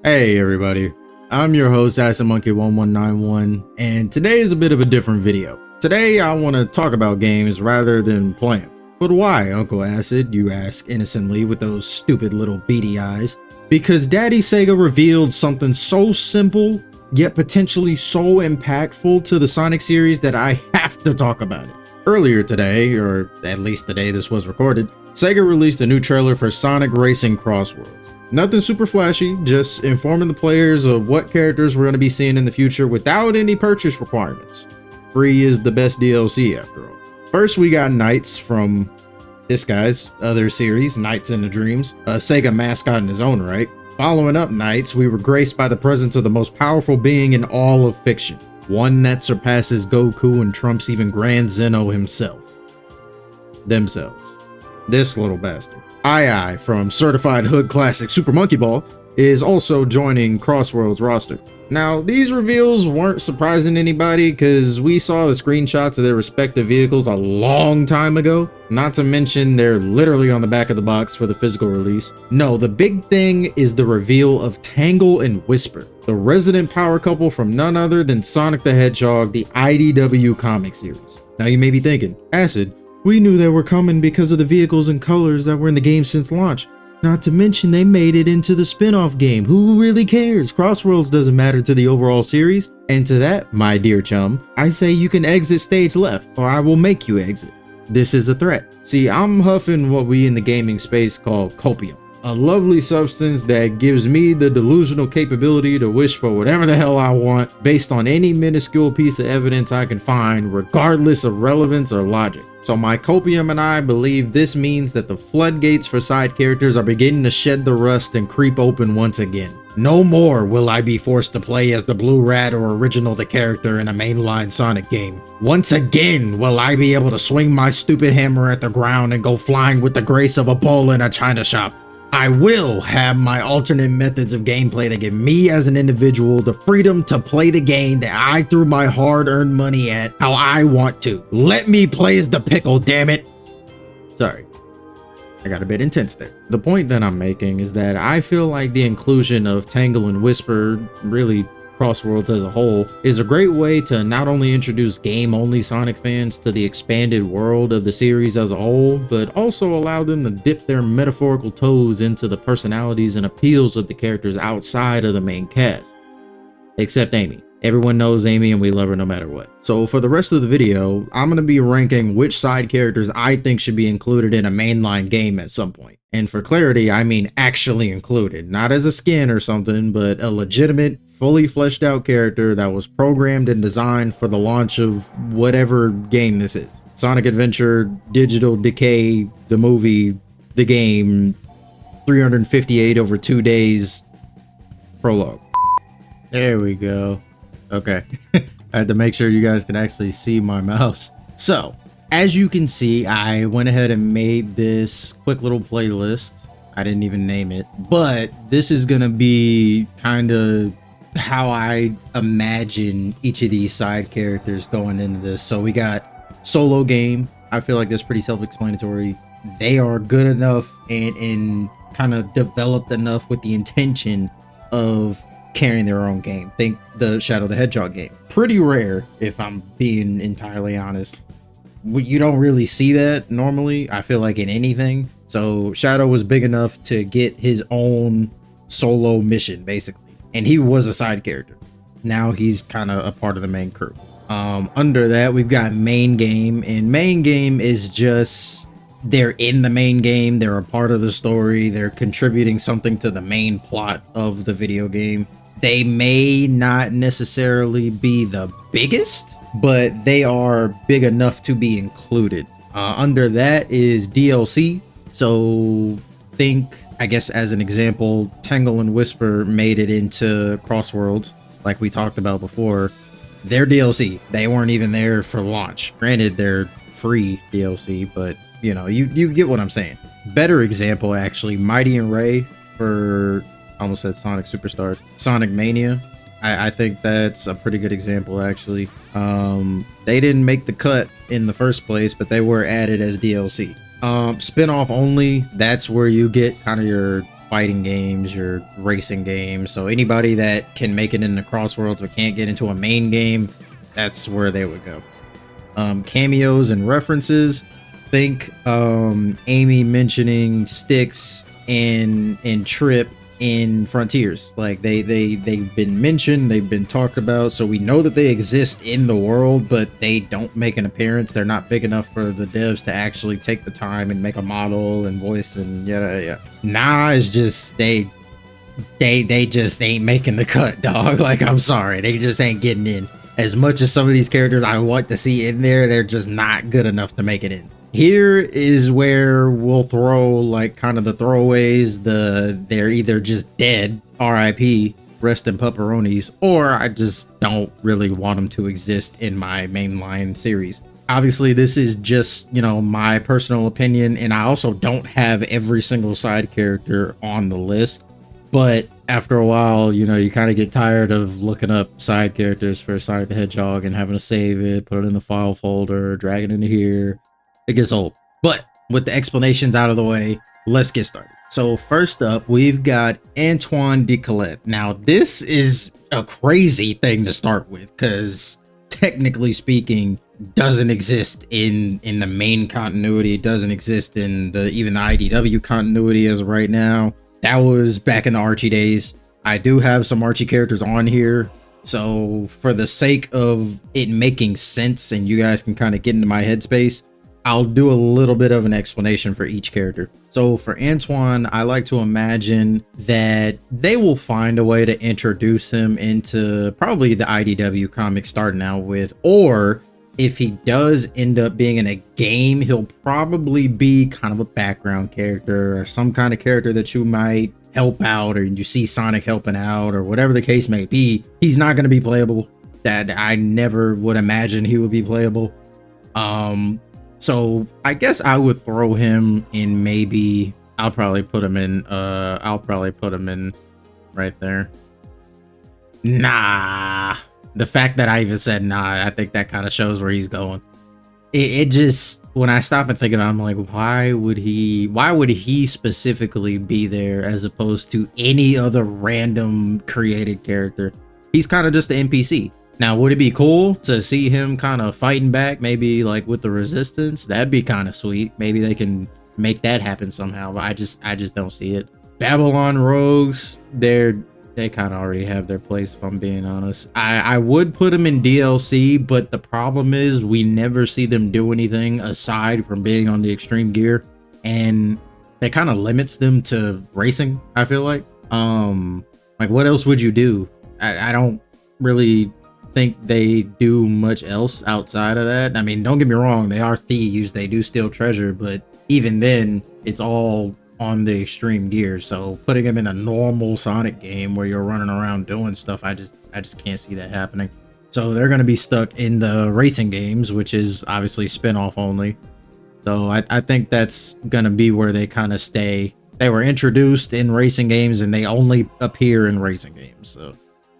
Hey everybody, I'm your host AcidMonkey1191, and today is a bit of a different video. Today I want to talk about games rather than play them. But why, Uncle Acid, you ask innocently with those stupid little beady eyes? Because Daddy Sega revealed something so simple, yet potentially so impactful to the Sonic series that I have to talk about it. Earlier today, or at least the day this was recorded, Sega released a new trailer for Sonic Racing Crossworlds. Nothing super flashy, just informing the players of what characters we're going to be seeing in the future without any purchase requirements. Free is the best DLC after all. First we got Nights from this guy's other series, Nights and Dreams, a Sega mascot in his own right. Following up Nights, we were graced by the presence of the most powerful being in all of fiction. One that surpasses Goku and trumps even Grand Zeno himself. Themselves. This little bastard. AiAi from Certified Hood Classic Super Monkey Ball is also joining Crossworlds roster. Now, these reveals weren't surprising anybody because we saw the screenshots of their respective vehicles a long time ago. Not to mention they're literally on the back of the box for the physical release. No, the big thing is the reveal of Tangle and Whisper, the resident power couple from none other than Sonic the Hedgehog, the IDW comic series. Now you may be thinking, Acid, we knew they were coming because of the vehicles and colors that were in the game since launch. Not to mention they made it into the spin-off game. Who really cares? Crossworlds doesn't matter to the overall series. And to that, my dear chum, I say you can exit stage left, or I will make you exit. This is a threat. See, I'm huffing what we in the gaming space call copium, a lovely substance that gives me the delusional capability to wish for whatever the hell I want based on any minuscule piece of evidence I can find, regardless of relevance or logic. So my copium and I believe this means that the floodgates for side characters are beginning to shed the rust and creep open once again. No more will I be forced to play as the Blue Rat or Original the character in a mainline Sonic game. Once again will I be able to swing my stupid hammer at the ground and go flying with the grace of a bull in a china shop. I will have my alternate methods of gameplay that give me as an individual the freedom to play the game that I threw my hard-earned money at how I want to. Let me play as the pickle, damn it. Sorry, I got a bit intense there. The point that I'm making is that I feel like the inclusion of Tangle and Whisper, really Crossworlds as a whole, is a great way to not only introduce game-only Sonic fans to the expanded world of the series as a whole, but also allow them to dip their metaphorical toes into the personalities and appeals of the characters outside of the main cast. Except Amy. Everyone knows Amy and we love her no matter what. So for the rest of the video, I'm going to be ranking which side characters I think should be included in a mainline game at some point. And for clarity, I mean actually included, not as a skin or something, but a legitimate, fully fleshed out character that was programmed and designed for the launch of whatever game this is. Sonic Adventure, Digital Decay, the movie, the game, 358 over 2 days, prologue. There we go. Okay. I had to make sure you guys can actually see my mouse. So, as you can see, I went ahead and made this quick little playlist. I didn't even name it, but this is gonna be kind of how I imagine each of these side characters going into this. So we got solo game. I feel like that's pretty self-explanatory. They are good enough and kind of developed enough with the intention of carrying their own game. Think the Shadow the Hedgehog game. Pretty rare, if I'm being entirely honest. You don't really see that normally, I feel like, in anything. So Shadow was big enough to get his own solo mission, basically. And he was a side character. Now he's kind of a part of the main crew. Under that, we've got main game. And main game is just, they're in the main game. They're a part of the story. They're contributing something to the main plot of the video game. They may not necessarily be the biggest, but they are big enough to be included. Under that is DLC. So think, I guess as an example, Tangle and Whisper made it into Crossworlds, like we talked about before. They're DLC. They weren't even there for launch. Granted, they're free DLC, but you know, you get what I'm saying. Better example, actually, Mighty and Ray for, almost said Sonic Superstars, Sonic Mania. I think that's a pretty good example, actually. They didn't make the cut in the first place, but they were added as DLC. Spin-off only, that's where you get kind of your fighting games, your racing games. So anybody that can make it into Crossworlds but can't get into a main game, that's where they would go. Cameos and references. Think Amy mentioning Styx and Trip in Frontiers. Like they've been mentioned, they've been talked about, so we know that they exist in the world, but they don't make an appearance. They're not big enough for the devs to actually take the time and make a model and voice and yeah. Nah, it's just they just ain't making the cut, dog. Like, I'm sorry, they just ain't getting in. As much as some of these characters I want to see in there, they're just not good enough to make it in. Here is where we'll throw like kind of the throwaways, they're either just dead, RIP, rest in pepperonis, or I just don't really want them to exist in my mainline series. Obviously, this is just, you know, my personal opinion, and I also don't have every single side character on the list, but after a while, you know, you kind of get tired of looking up side characters for Sonic the Hedgehog and having to save it, put it in the file folder, drag it into here. It gets old. But with the explanations out of the way, let's get started. So first up, we've got Antoine de Colette. Now, this is a crazy thing to start with because technically speaking, doesn't exist in the main continuity. It doesn't exist in even the IDW continuity as of right now. That was back in the Archie days. I do have some Archie characters on here, so for the sake of it making sense and you guys can kind of get into my headspace, I'll do a little bit of an explanation for each character. So for Antoine, I like to imagine that they will find a way to introduce him into probably the IDW comic starting out with, or if he does end up being in a game, he'll probably be kind of a background character or some kind of character that you might help out, or you see Sonic helping out, or whatever the case may be. He's not going to be playable. That I never would imagine he would be playable. So I guess I would throw him in, maybe I'll probably put him in right there. Nah. The fact that I even said nah, I think that kind of shows where he's going. It just, when I stop and think about it, I'm like, why would he specifically be there as opposed to any other random created character? He's kind of just an NPC. Now, would it be cool to see him kind of fighting back, maybe like with the Resistance? That'd be kind of sweet. Maybe they can make that happen somehow, but I just don't see it. Babylon Rogues, they kind of already have their place, if I'm being honest. I would put them in DLC, but the problem is we never see them do anything aside from being on the extreme gear, and that kind of limits them to racing, I feel like. Like, what else would you do? I don't really think they do much else outside of that. I mean, don't get me wrong, they are thieves, they do steal treasure, but even then, it's all on the extreme gear. So putting him in a normal Sonic game where you're running around doing stuff, I just can't see that happening. So they're going to be stuck in the racing games, which is obviously spin-off only. So I think that's going to be where they kind of stay. They were introduced in racing games and they only appear in racing games. So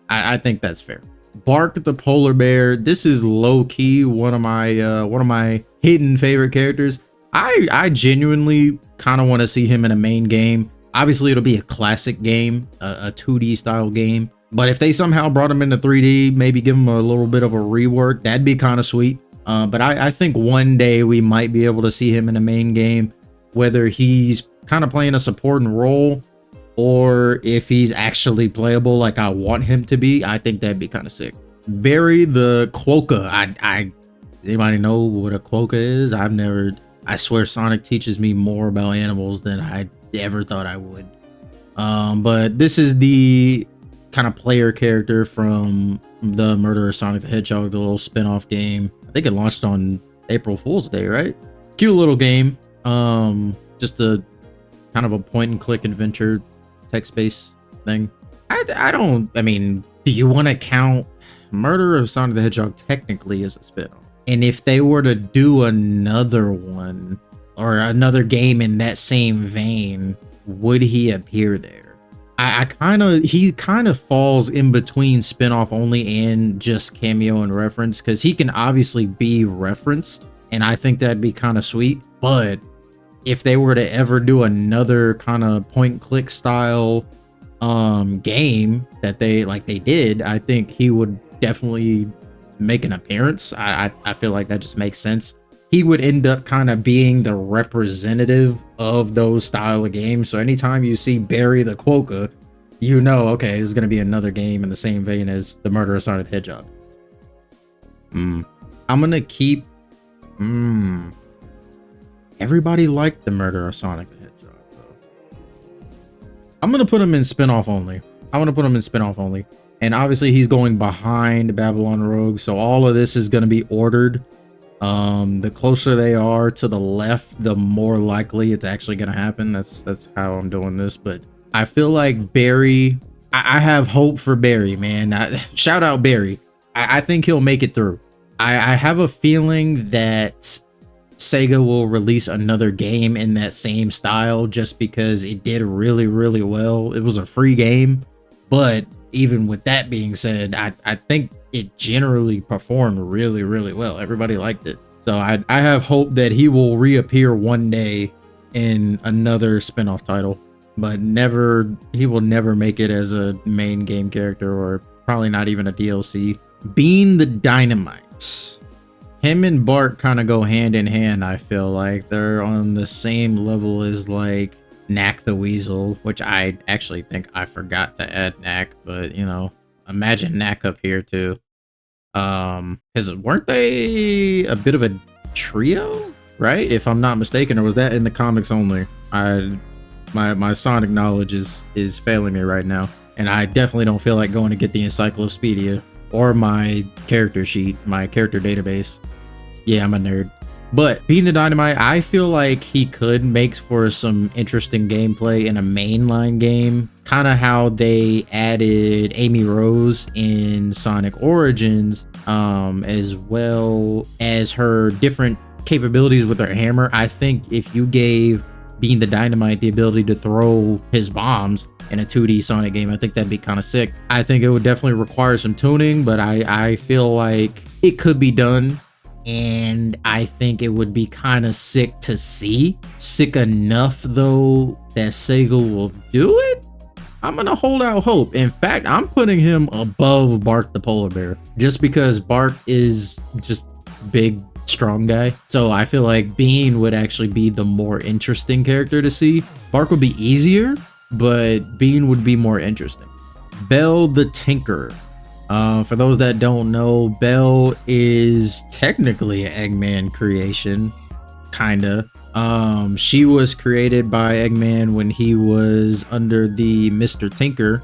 I think that's fair. Bark the Polar Bear. This is low-key one of my hidden favorite characters. I genuinely kind of want to see him in a main game. Obviously, it'll be a classic game, a 2D style game. But if they somehow brought him into 3D, maybe give him a little bit of a rework, that'd be kind of sweet. But I think one day we might be able to see him in a main game, whether he's kind of playing a supporting role or if he's actually playable like I want him to be. I think that'd be kind of sick. Barry the Quokka. Anybody know what a Quokka is? I swear Sonic teaches me more about animals than I ever thought I would. But this is the kind of player character from the Murderer Sonic the Hedgehog, the little spin-off game. I think it launched on April Fool's Day, right? Cute little game. Just a kind of a point and click adventure text-based thing. I mean, do you want to count Murder of Sonic the Hedgehog technically as a spin-off? And if they were to do another one or another game in that same vein, would he appear there? He kind of falls in between spin-off only and just cameo and reference, because he can obviously be referenced, and I think that'd be kind of sweet. But if they were to ever do another kind of point and click style game that they did, I think he would definitely make an appearance. I feel like that just makes sense. He would end up kind of being the representative of those style of games. So anytime you see Barry the Quokka, you know, okay, this is going to be another game in the same vein as the Murder of Sonic the Hedgehog. I'm going to keep... Everybody liked the Murder of Sonic the Hedgehog, though. I'm going to put him in spinoff only. And obviously he's going behind Babylon Rogue. So all of this is going to be ordered. The closer they are to the left, the more likely it's actually going to happen. That's how I'm doing this. But I feel like Barry, I have hope for Barry, man. Shout out Barry. I think he'll make it through. I have a feeling that Sega will release another game in that same style just because it did really, really well. It was a free game, but even with that being said, I think it generally performed really, really well. Everybody liked it. So I have hope that he will reappear one day in another spin-off title, but he will never make it as a main game character, or probably not even a DLC. Bean the Dynamite. Him and Bart kind of go hand in hand. I feel like they're on the same level as like Knack the Weasel, which I actually think I forgot to add Knack, but you know, imagine Knack up here too. Because weren't they a bit of a trio, right? If I'm not mistaken, or was that in the comics only? My Sonic knowledge is failing me right now, and I definitely don't feel like going to get the encyclopedia or my character sheet, my character database. Yeah, I'm a nerd. But Bean the Dynamite, I feel like he could make for some interesting gameplay in a mainline game. Kind of how they added Amy Rose in Sonic Origins, as well as her different capabilities with her hammer. I think if you gave Bean the Dynamite the ability to throw his bombs in a 2D Sonic game, I think that'd be kind of sick. I think it would definitely require some tuning, but I feel like it could be done. And I think it would be kind of sick to see. Sick enough, though, that Sega will do it? I'm going to hold out hope. In fact, I'm putting him above Bark the Polar Bear. Just because Bark is just big, strong guy. So I feel like Bean would actually be the more interesting character to see. Bark would be easier, but Bean would be more interesting. Belle the Tinker. For those that don't know, Belle is technically an Eggman creation, kinda. She was created by Eggman when he was under the Mr. Tinker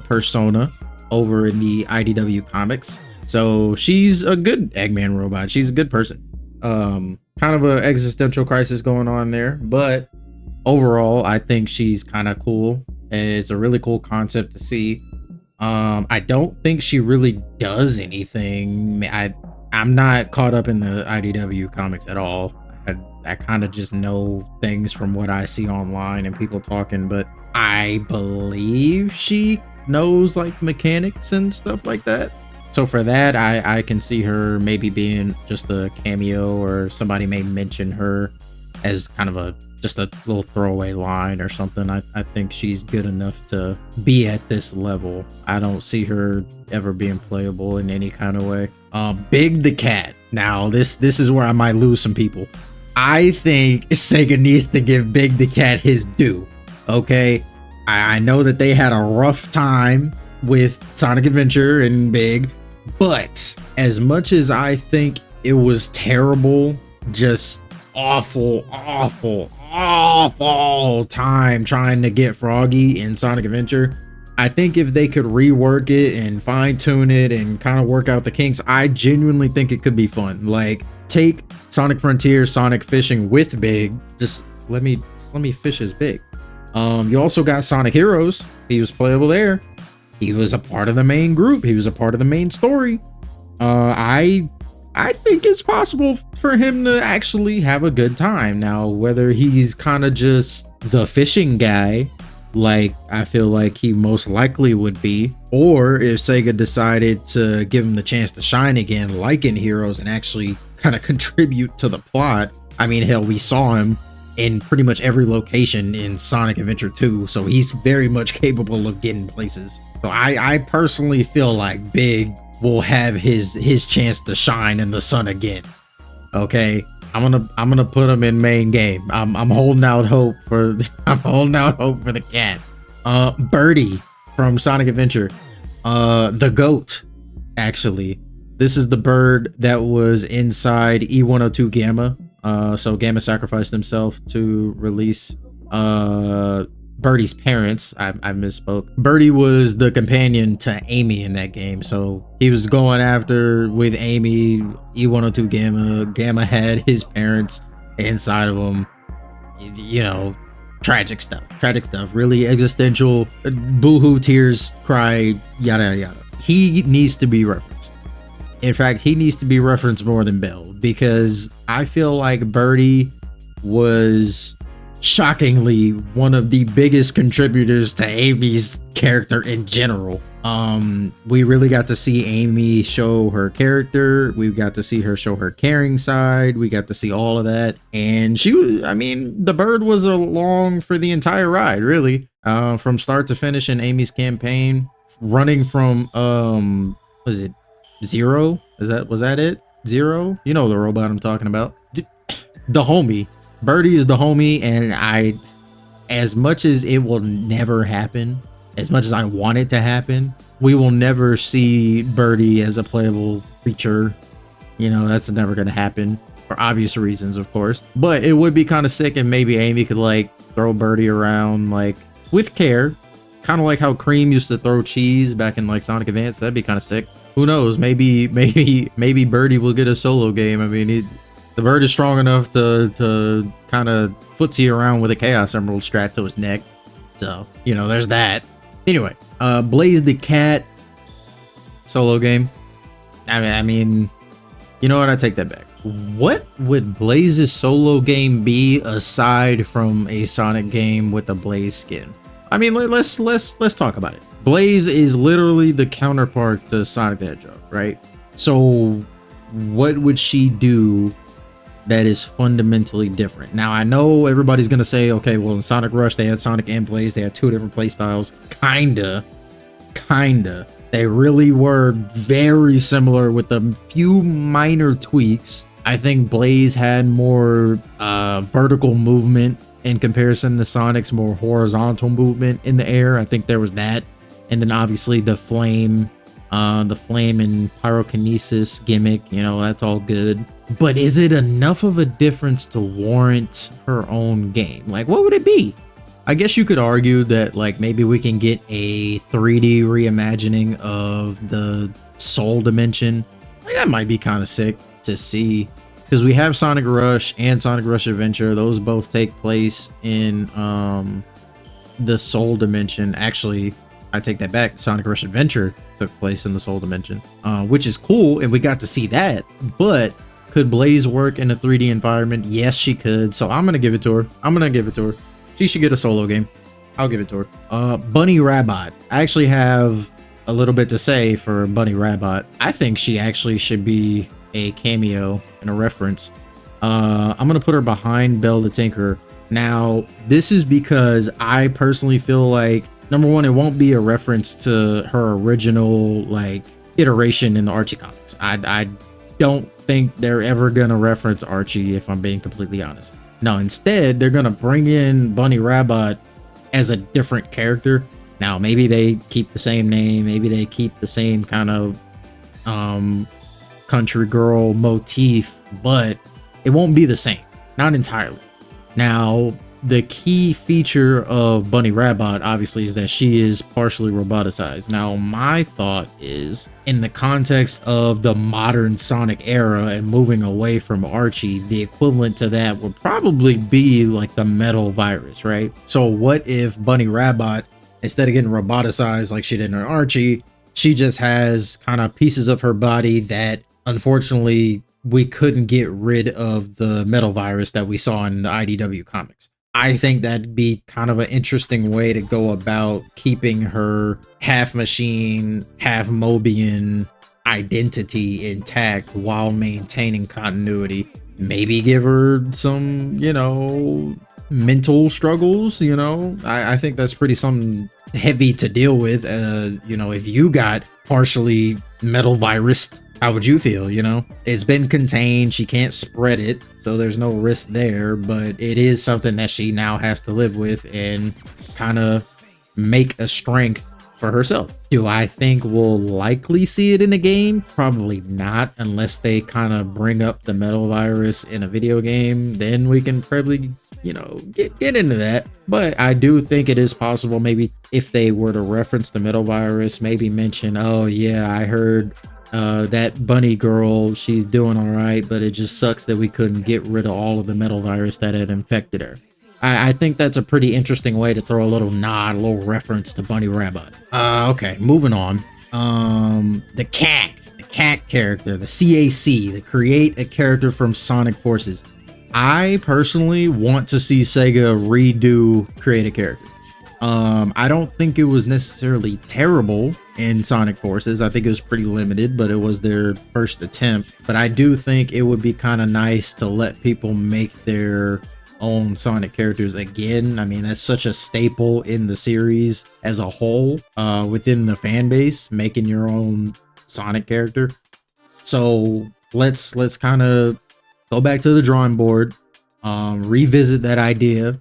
persona over in the IDW comics. So she's a good Eggman robot. She's a good person. Kind of an existential crisis going on there, but overall, I think she's kind of cool. It's a really cool concept to see. I don't think she really does anything. I'm not caught up in the IDW comics at all. I kind of just know things from what I see online and people talking, but I believe she knows like mechanics and stuff like that. So for that, I can see her maybe being just a cameo, or somebody may mention her as kind of just a little throwaway line or something. I think she's good enough to be at this level. I don't see her ever being playable in any kind of way. Big the Cat. Now this is where I might lose some people. I think Sega needs to give Big the Cat his due. Okay, I know that they had a rough time with Sonic Adventure and Big, but as much as I think it was terrible, just awful time trying to get Froggy in Sonic Adventure, I think if they could rework it and fine tune it and kind of work out the kinks, I genuinely think it could be fun. Like, take Sonic Frontier, Sonic Fishing with Big. Just let me fish as Big. You also got Sonic Heroes. He was playable there. He was a part of the main group. He was a part of the main story. I think it's possible for him to actually have a good time. Now, whether he's kind of just the fishing guy, like I feel like he most likely would be, or if Sega decided to give him the chance to shine again, like in Heroes, and actually kind of contribute to the plot. I mean, hell, we saw him in pretty much every location in Sonic Adventure 2, so he's very much capable of getting places. So I personally feel like Big will have his chance to shine in the sun again. Okay, I'm gonna put him in main game. I'm holding out hope for the cat. Birdie from Sonic Adventure, the goat. Actually, this is the bird that was inside E102 Gamma. So Gamma sacrificed himself to release Birdie's parents. I misspoke. Birdie was the companion to Amy in that game, so he was going after with Amy, E102 Gamma. Gamma had his parents inside of him. You know, tragic stuff, really existential, boohoo, tears, cry, yada yada. He needs to be referenced. In fact, he needs to be referenced more than Bell, because I feel like Birdie was shockingly one of the biggest contributors to Amy's character in general. We really got to see Amy show her character. We got to see her show her caring side. We got to see all of that. And she was, I mean, the bird was along for the entire ride, really. From start to finish in Amy's campaign, running from, was it Zero? Was that it? Zero? You know the robot I'm talking about. The homie. Birdie is the homie, and as much as it will never happen, as much as I want it to happen, we will never see Birdie as a playable creature. You know, that's never gonna happen for obvious reasons, of course. But it would be kind of sick if maybe Amy could like throw Birdie around like with care, kind of like how Cream used to throw cheese back in like Sonic Advance. That'd be kind of sick. Who knows? Maybe Birdie will get a solo game. I mean, the bird is strong enough to kind of footsie around with a Chaos Emerald strapped to his neck. So, you know, there's that. Anyway, Blaze the Cat solo game. I mean, you know what? I take that back. What would Blaze's solo game be aside from a Sonic game with a Blaze skin? I mean, let's talk about it. Blaze is literally the counterpart to Sonic the Hedgehog, right? So what would she do that is fundamentally different? Now, I know everybody's gonna say, okay, well, in Sonic Rush they had Sonic and Blaze, they had two different play styles. Kinda. They really were very similar with a few minor tweaks. I think Blaze had more vertical movement in comparison to Sonic's more horizontal movement in the air. I think there was that. And then obviously the flame and pyrokinesis gimmick, you know, that's all good. But is it enough of a difference to warrant her own game? Like, what would it be? I guess you could argue that like maybe we can get a 3D reimagining of the Soul Dimension. Like, that might be kind of sick to see, because we have Sonic Rush and Sonic Rush Adventure. Those both take place in the Soul Dimension. Actually, I take that back. Sonic Rush Adventure took place in the Soul Dimension, which is cool, and we got to see that. But could Blaze work in a 3D environment? Yes, she could. So I'm gonna give it to her. She should get a solo game. I'll give it to her. Bunny Rabbit. I actually have a little bit to say for Bunny Rabbit. I think she actually should be a cameo and a reference. I'm gonna put her behind Belle the Tinkerer. Now, this is because I personally feel like, number one, it won't be a reference to her original like iteration in the Archie comics. I don't think they're ever gonna reference Archie, if I'm being completely honest. No, instead they're gonna bring in Bunny Rabbit as a different character. Now, maybe they keep the same name, maybe they keep the same kind of country girl motif, but it won't be the same, not entirely. Now, the key feature of Bunny Rabbit obviously is that she is partially roboticized. Now, my thought is, in the context of the modern Sonic era and moving away from Archie, the equivalent to that would probably be like the metal virus, right? So what if Bunny Rabbit, instead of getting roboticized like she did in Archie, she just has kind of pieces of her body that unfortunately we couldn't get rid of the metal virus that we saw in the IDW comics. I think that'd be kind of an interesting way to go about keeping her half machine, half Mobian identity intact while maintaining continuity. maybe give her some, you know, mental struggles, you know. I think that's pretty something heavy to deal with. You know, if you got partially metal virused, how would you feel? You know, it's been contained, she can't spread it, so there's no risk there, but it is something that she now has to live with and kind of make a strength for herself. Do I think we'll likely see it in a game? Probably not, unless they kind of bring up the metal virus in a video game. Then we can probably, you know, get into that. But I do think it is possible, maybe if they were to reference the metal virus, maybe mention, oh yeah, I heard that bunny girl, she's doing all right, but it just sucks that we couldn't get rid of all of the metal virus that had infected her. I think that's a pretty interesting way to throw a little nod, a little reference to Bunny Rabbit. Okay, moving on. The cat character, the CAC, the create a character from Sonic Forces. I personally want to see Sega redo create a character. I don't think it was necessarily terrible in Sonic Forces. I think it was pretty limited, but it was their first attempt. But I do think it would be kind of nice to let people make their own Sonic characters again. I mean, that's such a staple in the series as a whole, within the fan base, making your own Sonic character. So let's kind of go back to the drawing board, revisit that idea,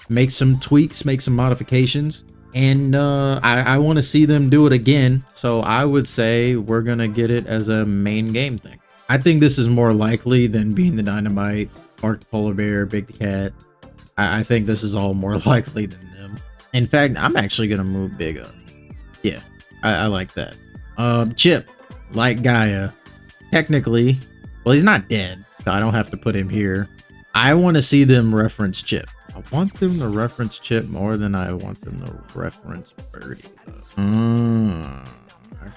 make some tweaks, make some modifications, and I want to see them do it again. So I would say we're gonna get it as a main game thing. I think this is more likely than being the Dynamite, Mark the Polar Bear, Big the Cat. I think this is all more likely than them. In fact, I'm actually gonna move Big up. Yeah, I like that. Chip, like Gaia, technically, well, he's not dead, so I don't have to put him here. I want to see them reference Chip. I want them to reference Chip more than I want them to reference Birdie. That's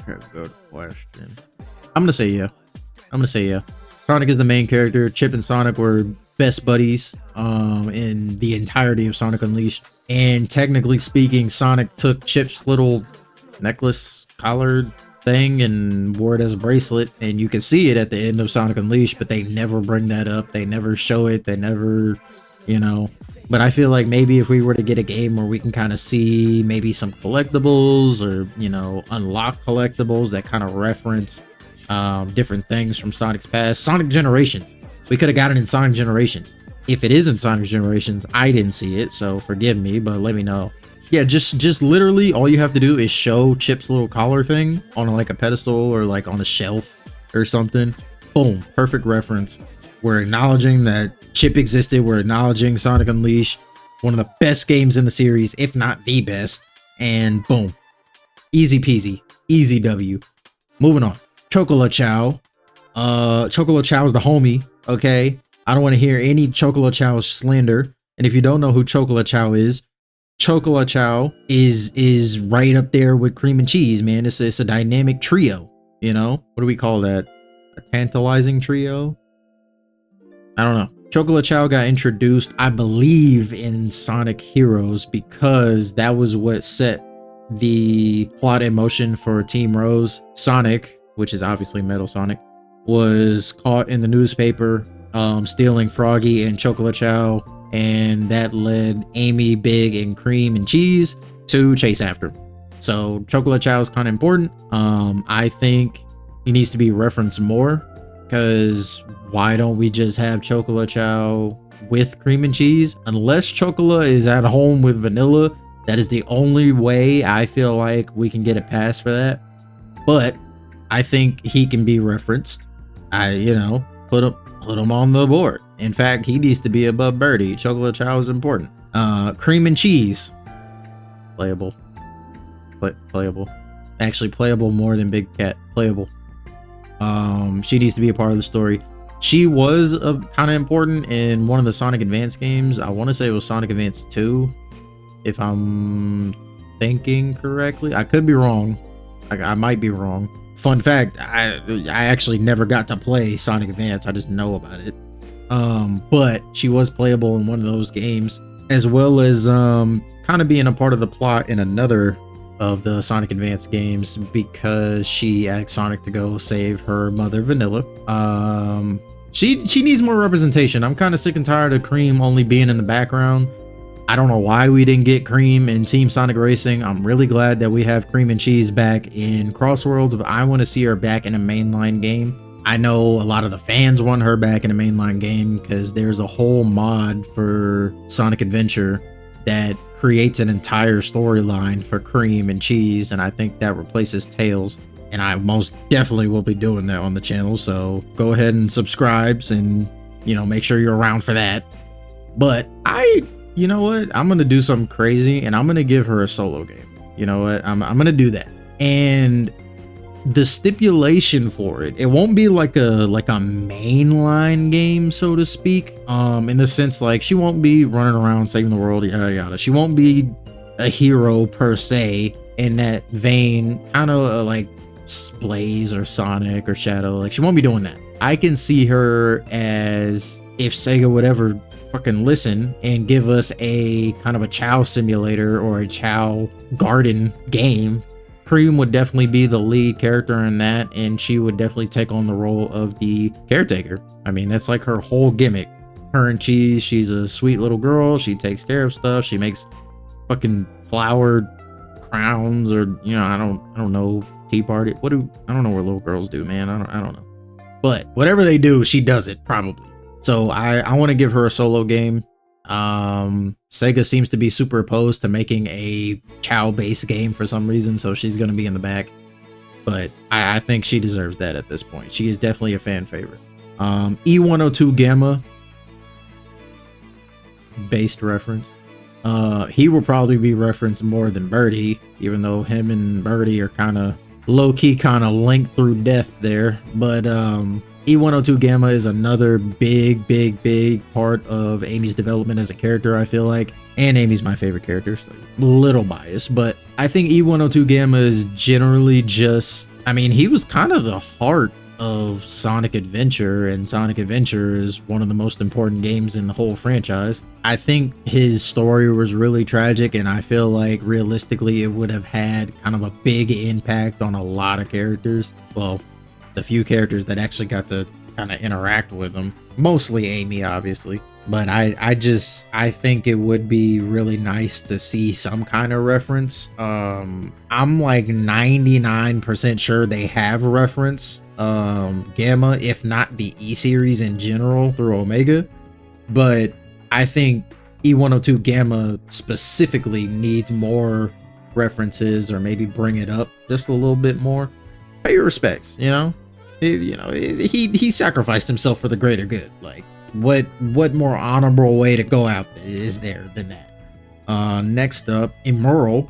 a good question. I'm gonna say yeah. Sonic is the main character. Chip and Sonic were best buddies in the entirety of Sonic Unleashed. And technically speaking, Sonic took Chip's little necklace collar thing and wore it as a bracelet. And you can see it at the end of Sonic Unleashed, but they never bring that up. They never show it. They never, you know. But I feel like maybe if we were to get a game where we can kind of see maybe some collectibles or, you know, unlock collectibles that kind of reference different things from Sonic's past. Sonic Generations. We could have got it in Sonic Generations. If it is in Sonic Generations, I didn't see it, so forgive me, but let me know. Yeah, just literally all you have to do is show Chip's little collar thing on like a pedestal or like on a shelf or something. Boom, perfect reference. We're acknowledging that Chip existed. We're acknowledging Sonic Unleashed, one of the best games in the series, if not the best. And boom, easy peasy, easy W. Moving on. Chocola Chow. Chocola Chow is the homie, okay? I don't want to hear any Chocola Chow slander. And if you don't know who Chocola Chow is right up there with cream and cheese, man. It's a dynamic trio, you know? What do we call that? A tantalizing trio? I don't know. Chocola Chow got introduced, I believe, in Sonic Heroes because that was what set the plot in motion for Team Rose. Sonic, which is obviously Metal Sonic, was caught in the newspaper stealing Froggy and Chocola Chow, and that led Amy, Big, and Cream and Cheese to chase after him. So Chocola Chow is kind of important. I think he needs to be referenced more, because why don't we just have Chocola Chow with Cream and Cheese? Unless Chocola is at home with Vanilla, that is the only way I feel like we can get a pass for that. But I think he can be referenced. You know, put him on the board. In fact, he needs to be above Birdie. Chocola Chow is important. Cream and Cheese, playable. Playable. Actually, playable more than Big Cat. Playable. She needs to be a part of the story. She was kind of important in one of the Sonic Advance games. I want to say it was Sonic Advance 2, if I'm thinking correctly. I could be wrong. I might be wrong. Fun fact, I actually never got to play Sonic Advance. I just know about it. But she was playable in one of those games, as well as kind of being a part of the plot in another of the Sonic Advance games, because she asked Sonic to go save her mother, Vanilla. she needs more representation. I'm kind of sick and tired of Cream only being in the background. I don't know why we didn't get Cream in Team Sonic Racing. I'm really glad that we have Cream and Cheese back in Crossworlds, but I want to see her back in a mainline game. I know a lot of the fans want her back in a mainline game because there's a whole mod for Sonic Adventure that creates an entire storyline for Cream and Cheese, and I think that replaces Tails. And I most definitely will be doing that on the channel, so go ahead and subscribe and, you know, make sure you're around for that. But you know what? I'm gonna do something crazy and I'm gonna give her a solo game. You know what? I'm gonna do that. And the stipulation for it won't be like a mainline game, so to speak. In the sense, like, she won't be running around saving the world, yada yada. She won't be a hero per se in that vein, kind of like Blaze or Sonic or Shadow. Like, she won't be doing that. I can see her as, if Sega would ever fucking listen and give us a kind of a Chow simulator or a Chow garden game, Cream would definitely be the lead character in that, and she would definitely take on the role of the caretaker. I mean, that's like her whole gimmick. Her and Cheese, she's a sweet little girl. She takes care of stuff. She makes fucking flowered crowns, or, you know, I don't know, tea party. I don't know what little girls do, man. I don't know. But whatever they do, she does it probably. So I want to give her a solo game. Sega seems to be super opposed to making a Chow based game for some reason, so she's going to be in the back. But I think she deserves that at this point. She is definitely a fan favorite. E102 Gamma, based reference. He will probably be referenced more than Birdie, even though him and Birdie are kind of low-key kind of linked through death there. But E102 Gamma is another big part of Amy's development as a character, I feel like. And Amy's my favorite character, so a little biased. But I think E102 Gamma is generally just, I mean, he was kind of the heart of Sonic Adventure, and Sonic Adventure is one of the most important games in the whole franchise. I think his story was really tragic, and I feel like realistically it would have had kind of a big impact on a lot of characters. Well, the few characters that actually got to kind of interact with him, mostly Amy, obviously. But I think it would be really nice to see some kind of reference. I'm like 99% sure they have referenced Gamma, if not the E series in general through Omega. But I think E102 Gamma specifically needs more references, or maybe bring it up just a little bit more. Pay your respects, you know? He sacrificed himself for the greater good. Like, what more honorable way to go out is there than that? Next up, Emerald.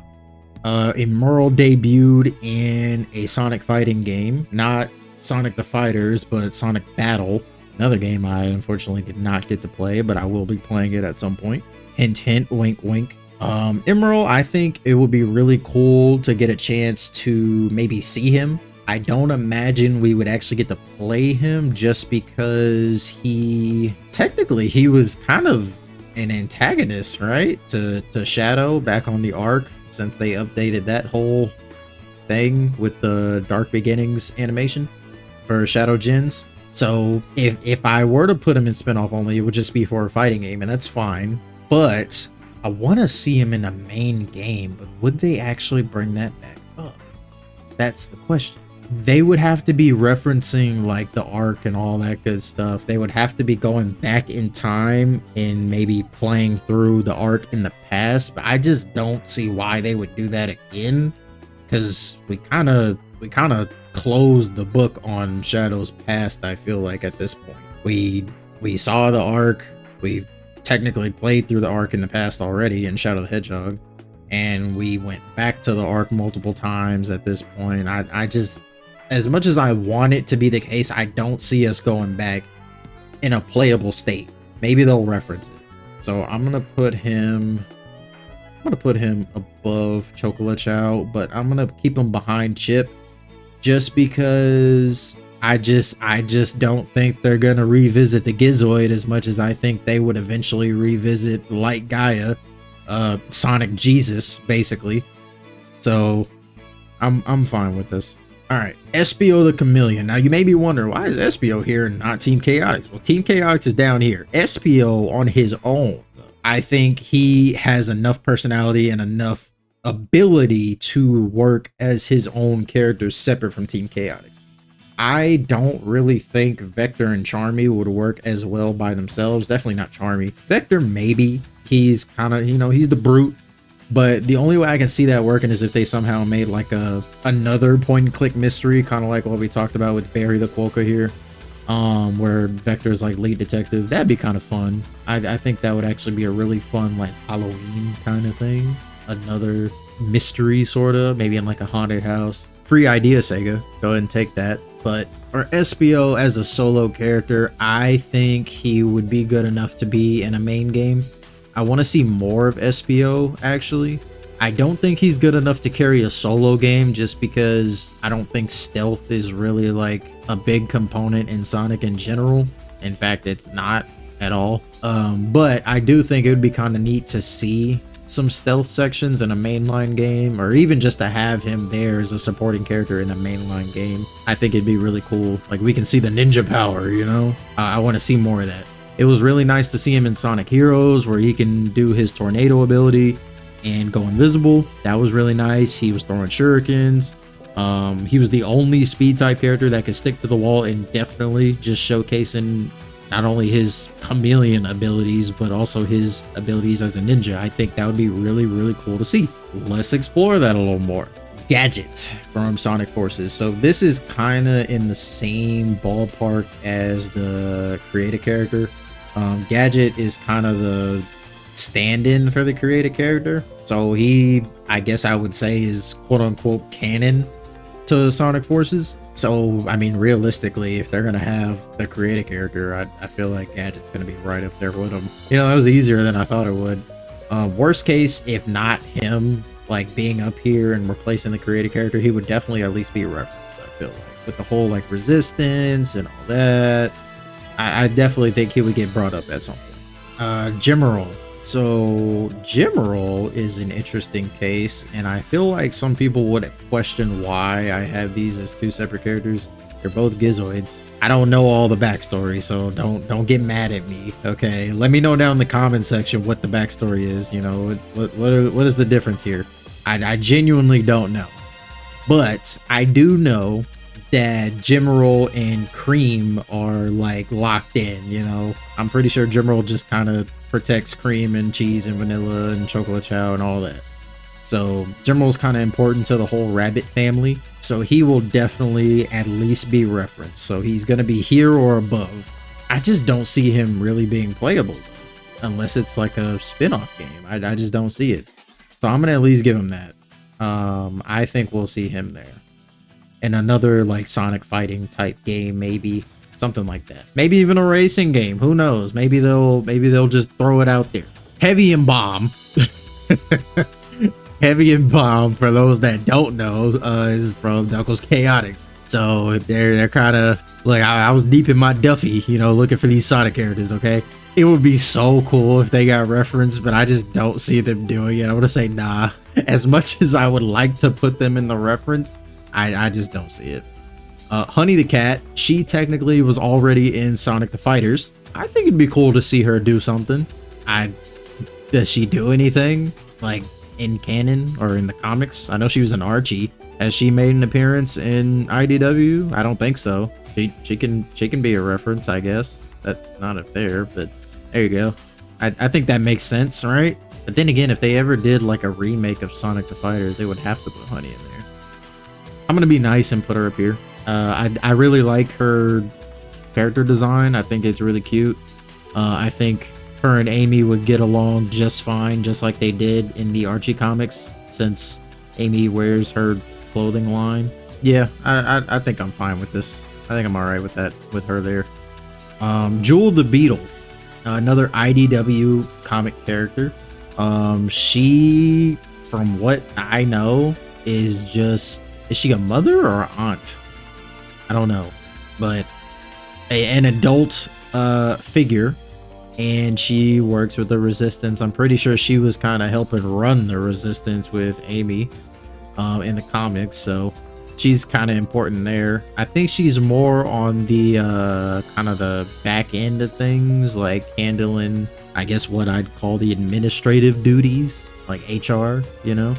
Emerald debuted in a Sonic fighting game, not Sonic the Fighters, but Sonic Battle, another game I unfortunately did not get to play, but I will be playing it at some point. Hint hint, wink wink. Emerald, I think it would be really cool to get a chance to maybe see him. I don't imagine we would actually get to play him, just because he was kind of an antagonist, right? To Shadow back on the Ark, since they updated that whole thing with the Dark Beginnings animation for Shadow Gens. So if I were to put him in spinoff only, it would just be for a fighting game, and that's fine. But I want to see him in the main game, but would they actually bring that back up? That's the question. They would have to be referencing like the Ark and all that good stuff. They would have to be going back in time and maybe playing through the Ark in the past, but I just don't see why they would do that again, because we kind of closed the book on Shadow's past. I feel like at this point we saw the Ark, we technically played through the Ark in the past already in Shadow the Hedgehog, and we went back to the Ark multiple times at this point. I just, as much as I want it to be the case, I don't see us going back in a playable state. Maybe they'll reference it. So I'm gonna put him above Chocolate Chow, but I'm gonna keep him behind Chip, just because I just don't think they're gonna revisit the Gizoid as much as I think they would eventually revisit Light Gaia, Sonic Jesus, basically. So I'm fine with this. All right, SBO the Chameleon. Now you may be wondering, why is SBO here and not Team Chaotix? Well, Team Chaotix is down here. SBO on his own, I think he has enough personality and enough ability to work as his own character separate from Team Chaotix. I don't really think Vector and Charmy would work as well by themselves. Definitely not Charmy. Vector, maybe. He's kind of, you know, he's the brute. But the only way I can see that working is if they somehow made like another point and click mystery, kind of like what we talked about with Barry the Quokka here, where Vector is like lead detective. That'd be kind of fun. I think that would actually be a really fun like Halloween kind of thing. Another mystery sort of, maybe in like a haunted house. Free idea, Sega. Go ahead and take that. But for SBO as a solo character, I think he would be good enough to be in a main game. I want to see more of SBO, actually. I don't think he's good enough to carry a solo game just because I don't think stealth is really like a big component in Sonic in general. In fact, it's not at all. But I do think it would be kind of neat to see some stealth sections in a mainline game, or even just to have him there as a supporting character in a mainline game. I think it'd be really cool. Like, we can see the ninja power, you know? I want to see more of that. It was really nice to see him in Sonic Heroes, where he can do his tornado ability and go invisible. That was really nice. He was throwing shurikens. He was the only speed type character that could stick to the wall indefinitely, just showcasing not only his chameleon abilities, but also his abilities as a ninja. I think that would be really, really cool to see. Let's explore that a little more. Gadget from Sonic Forces. So this is kind of in the same ballpark as the creative character. Gadget is kind of the stand-in for the creative character. So he, I guess I would say, is quote-unquote canon to Sonic Forces. So, I mean, realistically, if they're going to have the creative character, I feel like Gadget's going to be right up there with him. You know, that was easier than I thought it would. Worst case, if not him, like, being up here and replacing the creative character, he would definitely at least be referenced, I feel like. With the whole, like, resistance and all that, I definitely think he would get brought up at some point. Gemerald. So Gemerald is an interesting case, and I feel like some people would question why I have these as two separate characters. They're both Gizoids. I don't know all the backstory, so don't get mad at me, okay? Let me know down in the comment section what the backstory is. You know, what is the difference here? I genuinely don't know, but I do know that Gemerald and Cream are like locked in. You know, I'm pretty sure Gemerald just kind of protects Cream and Cheese and Vanilla and Chocolate Chow and all that. So Gemerald's kind of important to the whole rabbit family, so he will definitely at least be referenced. So he's going to be here or above. I just don't see him really being playable though, unless it's like a spin-off game. I just don't see it. So I'm going to at least give him that. I think we'll see him there. In another like Sonic fighting type game, maybe something like that. Maybe even a racing game. Who knows? Maybe they'll just throw it out there. Heavy and Bomb. Heavy and Bomb, for those that don't know, is from Knuckles Chaotix. So they're kind of like, I was deep in my Duffy, you know, looking for these Sonic characters. Okay, it would be so cool if they got referenced, but I just don't see them doing it. I want to say nah. As much as I would like to put them in the reference, I just don't see it. Honey the Cat, she technically was already in Sonic the Fighters. I think it'd be cool to see her do something. Does she do anything like in canon or in the comics? I know she was in Archie. Has she made an appearance in IDW? I don't think so. She can be a reference, I guess. That's not up there, but there you go. I think that makes sense, right? But then again, if they ever did like a remake of Sonic the Fighters, they would have to put Honey in there. I'm gonna be nice and put her up here. I really like her character design. I think it's really cute. I think her and Amy would get along just fine, just like they did in the Archie comics, since Amy wears her clothing line. Yeah, I think I'm fine with this. I think I'm all right with that, with her there. Jewel the Beetle, another IDW comic character. She, from what I know, is she a mother or an aunt? I don't know, but an adult figure, and she works with the Resistance. I'm pretty sure she was kind of helping run the Resistance with Amy in the comics, so she's kind of important there. I think she's more on the kind of the back end of things, like handling, I guess, what I'd call the administrative duties, like HR, you know.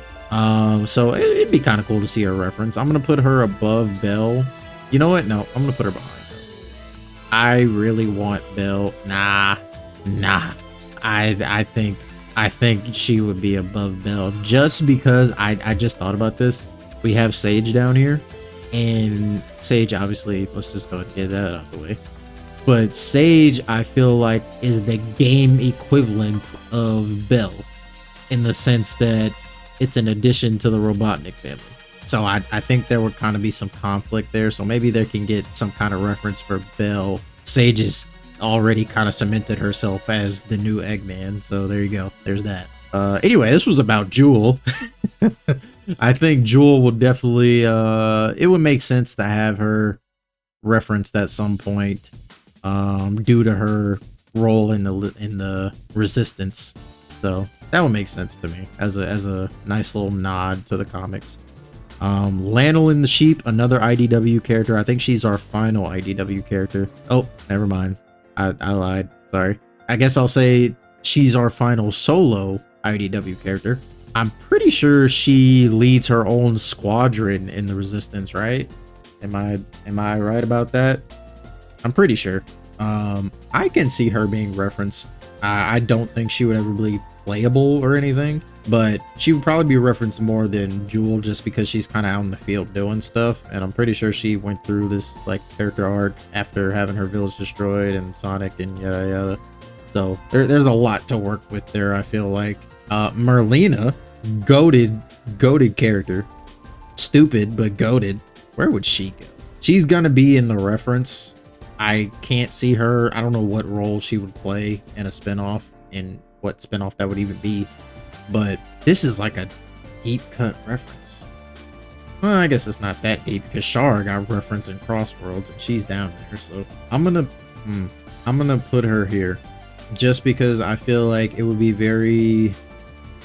So it'd be kind of cool to see her reference. I'm gonna put her above Belle. You know what? No, I'm gonna put her behind her. I really want Belle. Nah. I think she would be above Belle, just because I just thought about this. We have Sage down here, and Sage, obviously, let's just go and get that out of the way. But Sage, I feel like, is the game equivalent of Belle, in the sense that it's an addition to the Robotnik family. So I think there would kind of be some conflict there. So maybe there can get some kind of reference for Belle. Sage has already kind of cemented herself as the new Eggman. So there you go. There's that. Anyway, this was about Jewel. I think Jewel will definitely, it would make sense to have her referenced at some point, due to her role in the Resistance. So that would make sense to me as a nice little nod to the comics. Lanolin the Sheep, another IDW character. I think she's our final IDW character. Oh, never mind. I lied. Sorry. I guess I'll say she's our final solo IDW character. I'm pretty sure she leads her own squadron in the Resistance, right? Am I right about that? I'm pretty sure. I can see her being referenced. I don't think she would ever be playable or anything, but she would probably be referenced more than Jewel, just because she's kind of out in the field doing stuff. And I'm pretty sure she went through this like character arc after having her village destroyed and Sonic and yada yada. So there's a lot to work with there, I feel like. Merlina, goated character. Stupid, but goated. Where would she go? She's gonna be in the reference. I can't see her. I don't know what role she would play in a spinoff, and what spinoff that would even be. But this is like a deep cut reference. Well, I guess it's not that deep, because Shara got referenced in Crossworlds and she's down there. So I'm gonna put her here, just because I feel like it would be very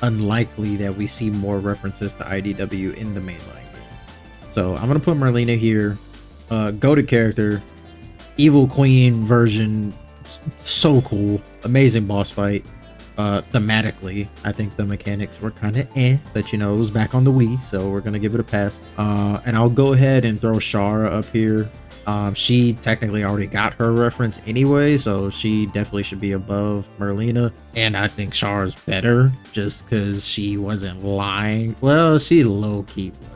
unlikely that we see more references to IDW in the mainline games. So I'm gonna put Merlina here. Goated character, Evil Queen version, so cool, amazing boss fight. Thematically, I think the mechanics were kind of but you know, it was back on the Wii, so we're gonna give it a pass. And I'll go ahead and throw Shara up here. She technically already got her reference anyway, so she definitely should be above Merlina. And I think Shara's better, just because she wasn't lying. Well, she low-key was.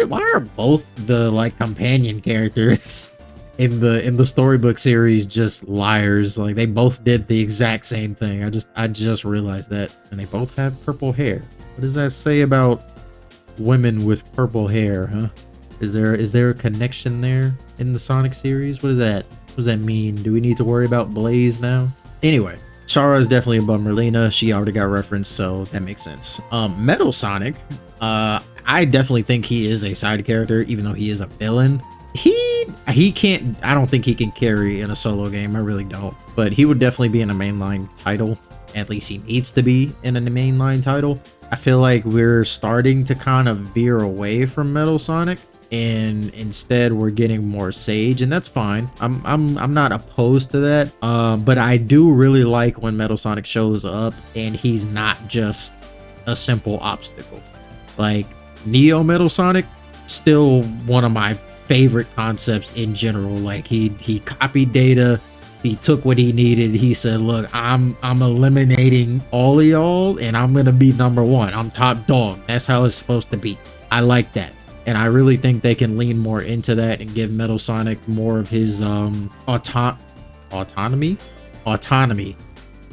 Why are both the like companion characters in the storybook series just liars? Like, they both did the exact same thing. I just realized that. And they both have purple hair. What does that say about women with purple hair, huh? Is there a connection there in the Sonic series? What does that mean? Do we need to worry about Blaze now? Anyway, Shara is definitely above Merlina. She already got referenced, so that makes sense. Metal Sonic, I definitely think he is a side character, even though he is a villain. He can't, I don't think he can carry in a solo game. I really don't. But he would definitely be in a mainline title. At least he needs to be in a mainline title. I feel like we're starting to kind of veer away from Metal Sonic, and instead we're getting more Sage, and that's fine. I'm not opposed to that. But I do really like when Metal Sonic shows up and he's not just a simple obstacle. Like Neo Metal Sonic, still one of my favorite concepts in general. Like he copied data, he took what he needed, he said, look, I'm eliminating all of y'all and I'm gonna be number one. I'm top dog. That's how it's supposed to be. I like that. And I really think they can lean more into that and give Metal Sonic more of his autonomy.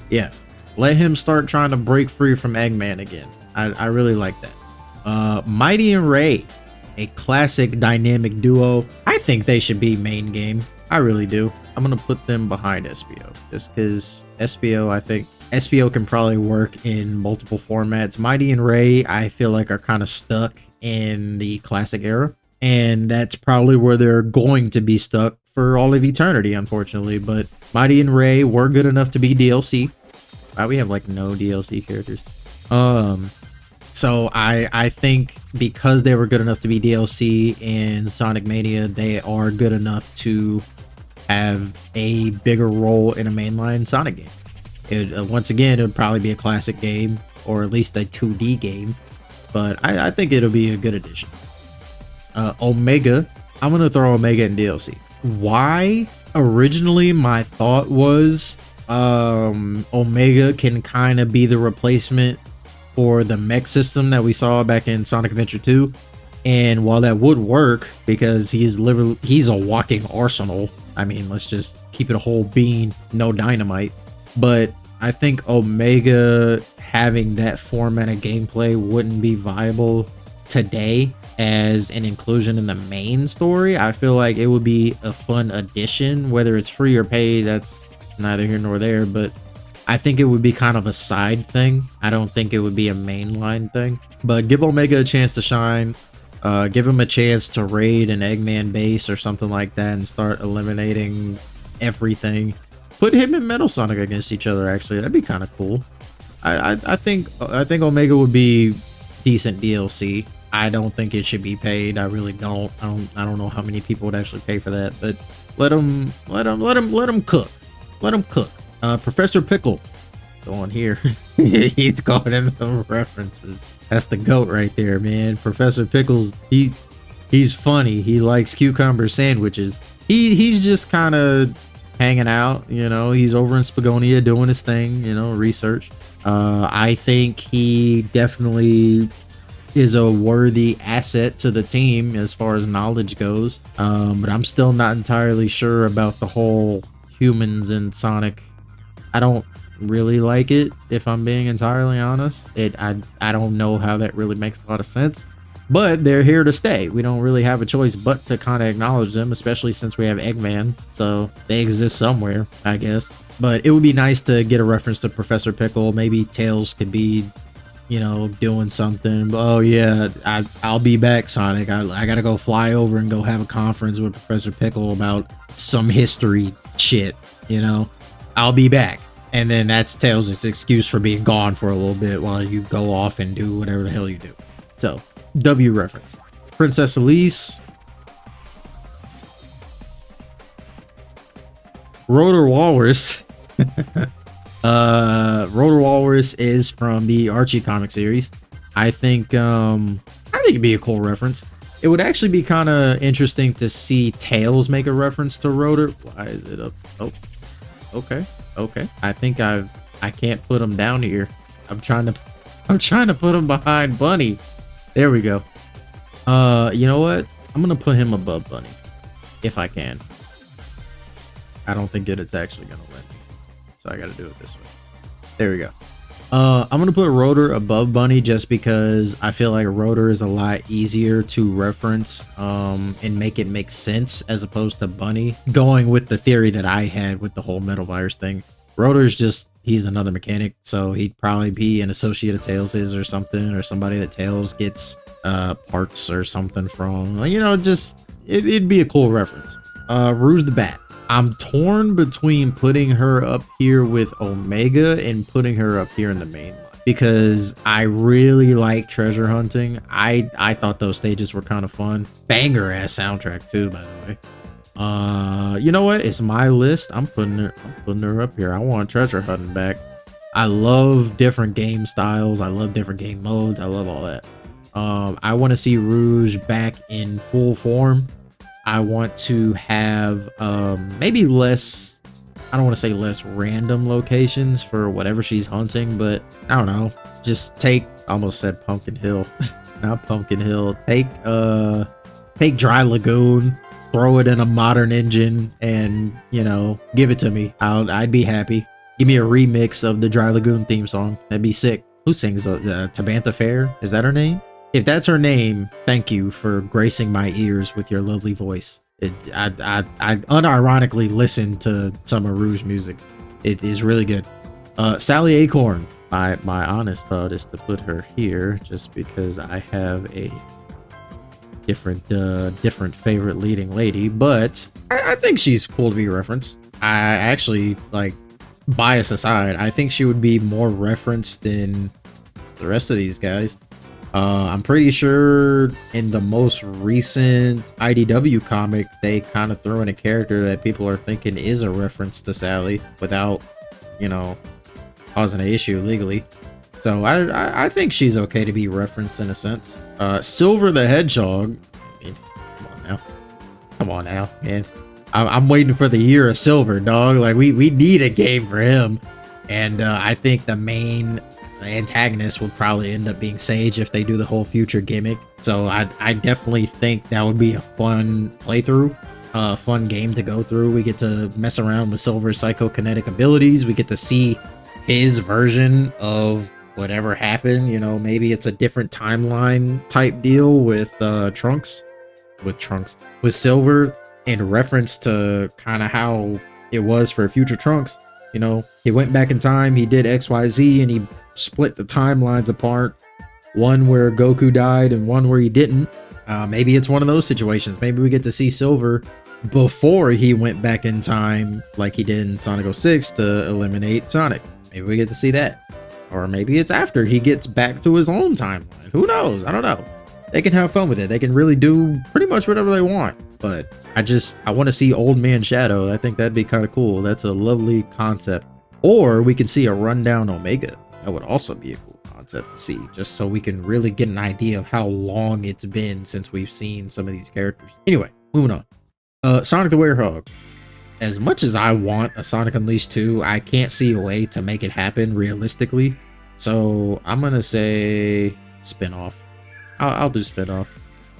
Yeah, let him start trying to break free from Eggman again. I really like that. Mighty and Ray, a classic dynamic duo. I think they should be main game. I really do. I'm gonna put them behind SBO, just because SBO, I think SBO can probably work in multiple formats. Mighty and Ray, I feel like, are kind of stuck in the classic era, and that's probably where they're going to be stuck for all of eternity, unfortunately. But Mighty and Ray were good enough to be DLC. Wow, we have like no DLC characters. So I think because they were good enough to be DLC in Sonic Mania, they are good enough to have a bigger role in a mainline Sonic game. Once again, it would probably be a classic game, or at least a 2D game, but I think it'll be a good addition. Omega, I'm gonna throw Omega in DLC. Why? Originally, my thought was Omega can kind of be the replacement for the mech system that we saw back in Sonic Adventure 2. And while that would work, because he's a walking arsenal, I mean, let's just keep it a whole bean, no dynamite. But I think Omega having that format of gameplay wouldn't be viable today as an inclusion in the main story. I feel like it would be a fun addition, whether it's free or paid, that's neither here nor there, but I think it would be kind of a side thing. I don't think it would be a mainline thing, but give Omega a chance to shine. Give him a chance to raid an Eggman base or something like that and start eliminating everything. Put him and Metal Sonic against each other, actually. That'd be kind of cool. I think Omega would be decent DLC. I don't think it should be paid. I really don't. I don't know how many people would actually pay for that, but let him cook. Let him cook. Professor Pickle, go on here. He's going in the references. That's the goat right there, man. Professor Pickles, he's funny. He likes cucumber sandwiches. He's just kind of hanging out, you know. He's over in Spagonia doing his thing, you know, research. I think he definitely is a worthy asset to the team as far as knowledge goes. But I'm still not entirely sure about the whole humans in Sonic. I don't really like it, if I'm being entirely honest. I don't know how that really makes a lot of sense, but they're here to stay. We don't really have a choice but to kind of acknowledge them, especially since we have Eggman, so they exist somewhere, I guess. But it would be nice to get a reference to Professor Pickle. Maybe Tails could be, you know, doing something. Oh yeah, I'll be back, Sonic. I gotta go fly over and go have a conference with Professor Pickle about some history shit, you know. I'll be back. And then that's Tails' excuse for being gone for a little bit while you go off and do whatever the hell you do. So, W reference. Princess Elise. Rotor Walrus. Rotor Walrus is from the Archie comic series. I think it'd be a cool reference. It would actually be kind of interesting to see Tails make a reference to Rotor. Why is it up? Oh, okay. I think I can't put him down here. I'm trying to put him behind Bunny. There we go. You know what? I'm gonna put him above Bunny if I can. I don't think it's actually gonna let me, so I gotta do it this way. There we go. I'm gonna put Rotor above Bunny just because I feel like Rotor is a lot easier to reference and make it make sense as opposed to Bunny. Going with the theory that I had with the whole Metal Virus thing, Rotor's just, he's another mechanic, so he'd probably be an associate of Tails's or something, or somebody that Tails gets parts or something from. You know, just it'd be a cool reference. Rouge the Bat. I'm torn between putting her up here with Omega and putting her up here in the main line, because I really like treasure hunting. I thought those stages were kind of fun. Banger ass soundtrack too, by the way. You know what? It's my list. I'm putting her up here. I want treasure hunting back. I love different game styles. I love different game modes. I love all that. I want to see Rouge back in full form. I want to have maybe less, I don't want to say less random locations for whatever she's hunting, but I don't know. Just take, almost said Pumpkin Hill, not Pumpkin Hill. Take Dry Lagoon, throw it in a modern engine, and, you know, give it to me. I'd be happy. Give me a remix of the Dry Lagoon theme song. That'd be sick. Who sings Tabantha Fair? Is that her name? If that's her name, thank you for gracing my ears with your lovely voice. I unironically listen to some of Rouge music. It is really good. Sally Acorn. My honest thought is to put her here just because I have a different favorite leading lady, but I think she's cool to be referenced. I actually, like, bias aside, I think she would be more referenced than the rest of these guys. I'm pretty sure in the most recent IDW comic, they kind of throw in a character that people are thinking is a reference to Sally without, you know, causing an issue legally. So I think she's okay to be referenced in a sense. Silver the Hedgehog. I mean, come on now, man. I'm waiting for the year of Silver, dog. Like we need a game for him, and I think the main antagonist would probably end up being Sage if they do the whole future gimmick. So I definitely think that would be a fun playthrough, fun game to go through. We get to mess around with Silver's psychokinetic abilities. We get to see his version of whatever happened. You know, maybe it's a different timeline type deal with with Silver, in reference to kind of how it was for future Trunks. You know, he went back in time, he did XYZ, and he split the timelines apart, one where Goku died and one where he didn't. Maybe it's one of those situations. Maybe we get to see Silver before he went back in time like he did in Sonic 06 to eliminate Sonic. Maybe we get to see that. Or maybe it's after he gets back to his own timeline. Who knows? I don't know. They can have fun with it. They can really do pretty much whatever they want. But I want to see Old Man Shadow. I think that'd be kind of cool. That's a lovely concept. Or we can see a rundown Omega. That would also be a cool concept to see, just so we can really get an idea of how long it's been since we've seen some of these characters. Anyway, moving on. Sonic the Hedgehog. As much as I want a Sonic Unleashed 2, I can't see a way to make it happen realistically. So I'm gonna say spinoff. I'll do spinoff.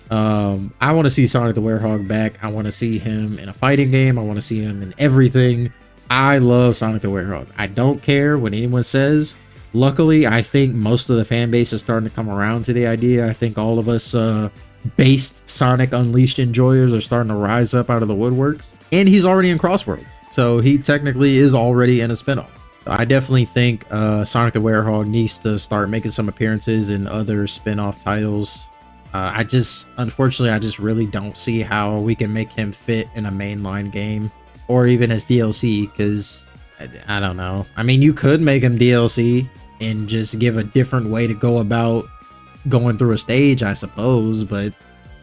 I want to see Sonic the Hedgehog back. I want to see him in a fighting game. I want to see him in everything. I love Sonic the Hedgehog. I don't care what anyone says. Luckily, I think most of the fan base is starting to come around to the idea. I think all of us based Sonic Unleashed enjoyers are starting to rise up out of the woodworks. And he's already in Crossworlds, so he technically is already in a spinoff. I definitely think Sonic the Hedgehog needs to start making some appearances in other spin-off titles. Unfortunately, I just really don't see how we can make him fit in a mainline game or even as DLC, because I don't know. I mean, you could make him DLC and just give a different way to go about going through a stage, I suppose, but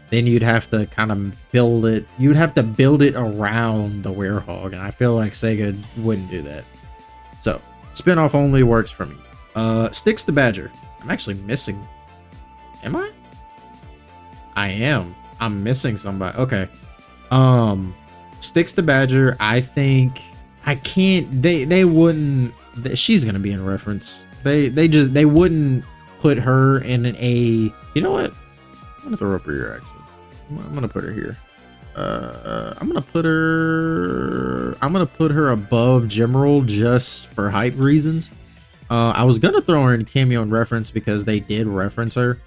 then you'd have to kind of build it. You'd have to build it around the Werehog, and I feel like Sega wouldn't do that. So, spinoff only works for me. Styx the Badger. I'm actually missing. Am I? I am. I'm missing somebody. Okay. Styx the Badger, I think I can't. They wouldn't. She's gonna be in reference. They wouldn't put her in a. You know what? I'm gonna throw up her here. Actually, I'm gonna put her here. I'm gonna put her above Gemerald just for hype reasons. I was gonna throw her in cameo and reference because they did reference her,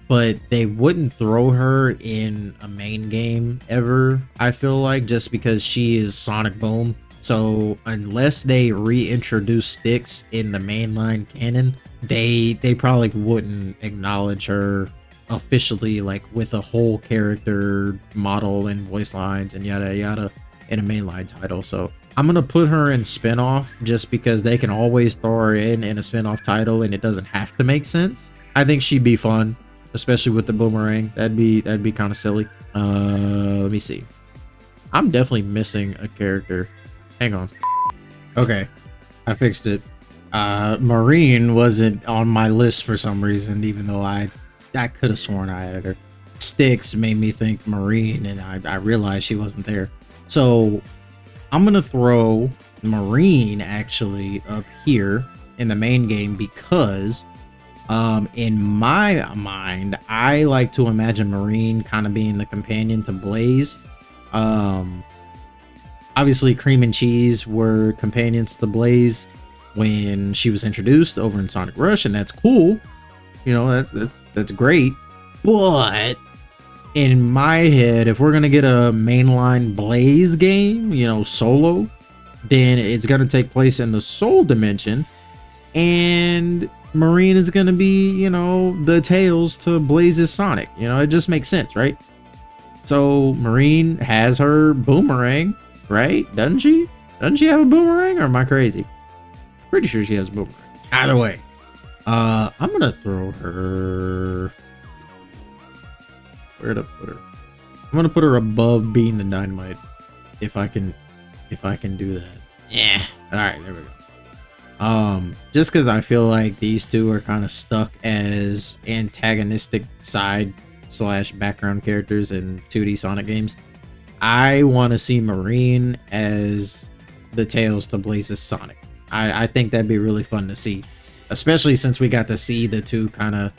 but they wouldn't throw her in a main game ever, I feel like, just because she is Sonic Boom. So unless they reintroduce Styx in the mainline canon, they probably wouldn't acknowledge her officially, like with a whole character model and voice lines and yada yada in a mainline title. So I'm gonna put her in spinoff just because they can always throw her in a spinoff title and it doesn't have to make sense. I think she'd be fun, especially with the boomerang. That'd be kind of silly. Let me see. I'm definitely missing a character. Hang on. Okay, I fixed it. Marine wasn't on my list for some reason, even though I could have sworn I added her. Styx made me think Marine, and I realized she wasn't there. So I'm gonna throw Marine actually up here in the main game because in my mind, I like to imagine Marine kind of being the companion to Blaze. Obviously Cream and Cheese were companions to Blaze when she was introduced over in Sonic Rush, and that's cool. You know, that's great. But in my head, if we're gonna get a mainline Blaze game, you know, solo, then it's gonna take place in the Soul Dimension, and Marine is gonna be, you know, the Tails to Blaze's Sonic. You know, it just makes sense, right? So Marine has her boomerang, right? Doesn't she? Doesn't she have a boomerang, or am I crazy? Pretty sure she has a boomerang. Either way, I'm gonna throw her. Where to put her? I'm gonna put her above Being the Dynamite, if I can do that. Yeah. All right, there we go. Just because I feel like these two are kind of stuck as antagonistic side slash background characters in 2D Sonic games. I want to see Marine as the Tails to Blaze's Sonic. I think that'd be really fun to see, especially since we got to see the two kind of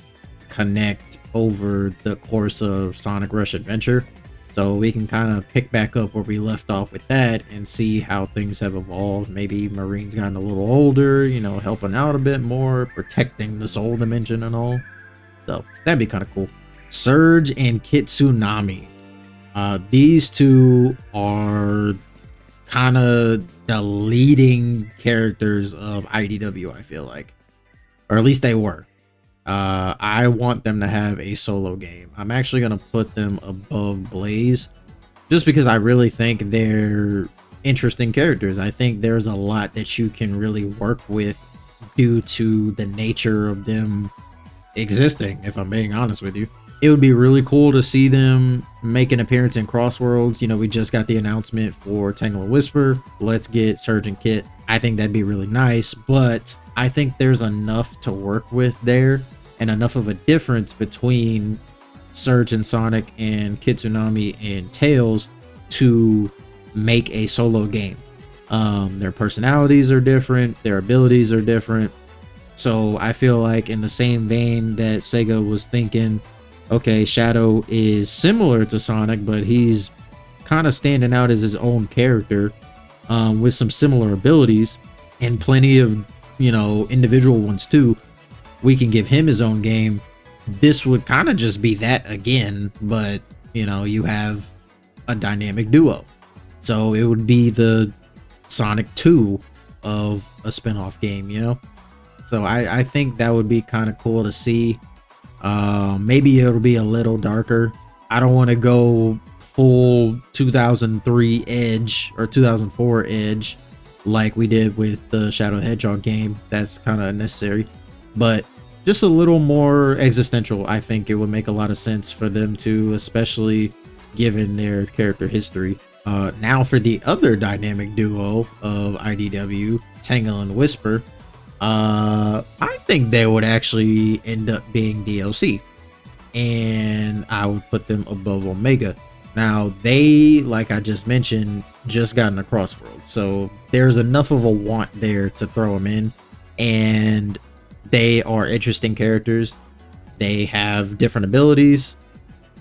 connect over the course of Sonic Rush Adventure. So we can kind of pick back up where we left off with that and see how things have evolved. Maybe Marine's gotten a little older, you know, helping out a bit more, protecting the Soul Dimension and all. So that'd be kind of cool. Surge and Kitsunami. These two are kind of the leading characters of IDW, I feel like. Or at least they were. I want them to have a solo game. I'm actually going to put them above Blaze just because I really think they're interesting characters. I think there's a lot that you can really work with due to the nature of them existing, if I'm being honest with you. It would be really cool to see them make an appearance in Crossworlds. You know, we just got the announcement for Tangle and Whisper. Let's get Surge and Kit. I think that'd be really nice, but I think there's enough to work with there and enough of a difference between Surge and Sonic and Kitsunami and Tails to make a solo game. Their personalities are different, their abilities are different. So I feel like in the same vein that Sega was thinking, okay, Shadow is similar to Sonic, but he's kind of standing out as his own character with some similar abilities and plenty of, you know, individual ones too. We can give him his own game. This would kind of just be that again, but, you know, you have a dynamic duo. So it would be the Sonic 2 of a spin-off game, you know? So I think that would be kind of cool to see. Maybe it'll be a little darker. I don't want to go full 2003 Edge or 2004 Edge like we did with the Shadow the Hedgehog game. That's kind of unnecessary, but just a little more existential. I think it would make a lot of sense for them to, especially given their character history. Now for the other dynamic duo of IDW, Tangle and Whisper, I think they would actually end up being DLC, and I would put them above Omega. Now they, like I just mentioned, just got in a Crossworld, so there's enough of a want there to throw them in, and they are interesting characters. They have different abilities,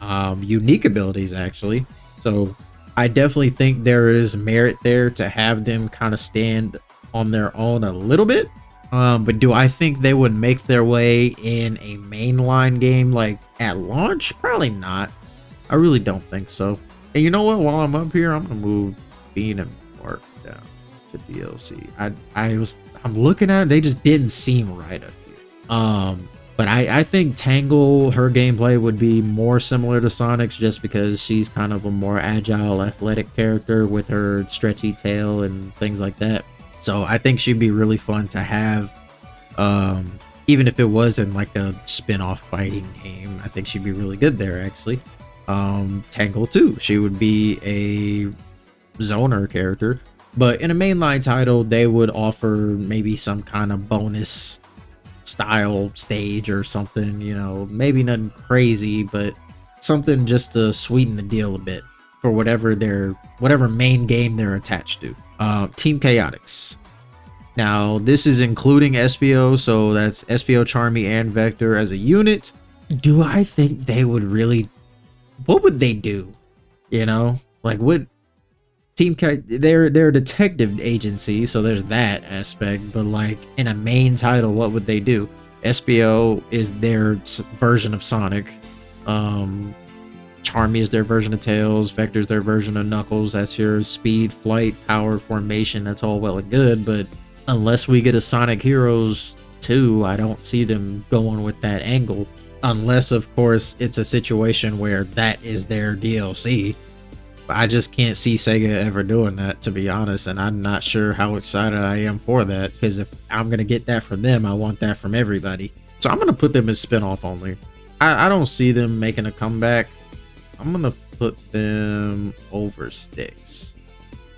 unique abilities actually. So I definitely think there is merit there to have them kind of stand on their own a little bit. But do I think they would make their way in a mainline game like at launch? Probably not. I really don't think so. And you know what? While I'm up here, I'm gonna move Bean and Mark down to DLC. I'm looking at it, they just didn't seem right up here. But I think Tangle, her gameplay would be more similar to Sonic's just because she's kind of a more agile, athletic character with her stretchy tail and things like that. So I think she'd be really fun to have, even if it wasn't like a spin-off fighting game. I think she'd be really good there, actually. Tangle too, she would be a zoner character, but in a mainline title, they would offer maybe some kind of bonus style stage or something, you know, maybe nothing crazy, but something just to sweeten the deal a bit for whatever main game they're attached to. Team Chaotix. Now this is including SPO, so that's SPO, Charmy, and Vector as a unit. Do I think they would really, what would they do? You know, like what Team K, they're a detective agency, so there's that aspect, but like in a main title, what would they do? SPO is their version of Sonic. Charmy is their version of Tails. Vector is their version of Knuckles. That's your speed, flight, power, formation. That's all well and good, but unless we get a Sonic Heroes 2, I don't see them going with that angle. Unless, of course, it's a situation where that is their DLC. I just can't see Sega ever doing that, to be honest, and I'm not sure how excited I am for that, because if I'm going to get that from them, I want that from everybody. So I'm going to put them as spin-off only. I don't see them making a comeback. I'm gonna put them over Styx.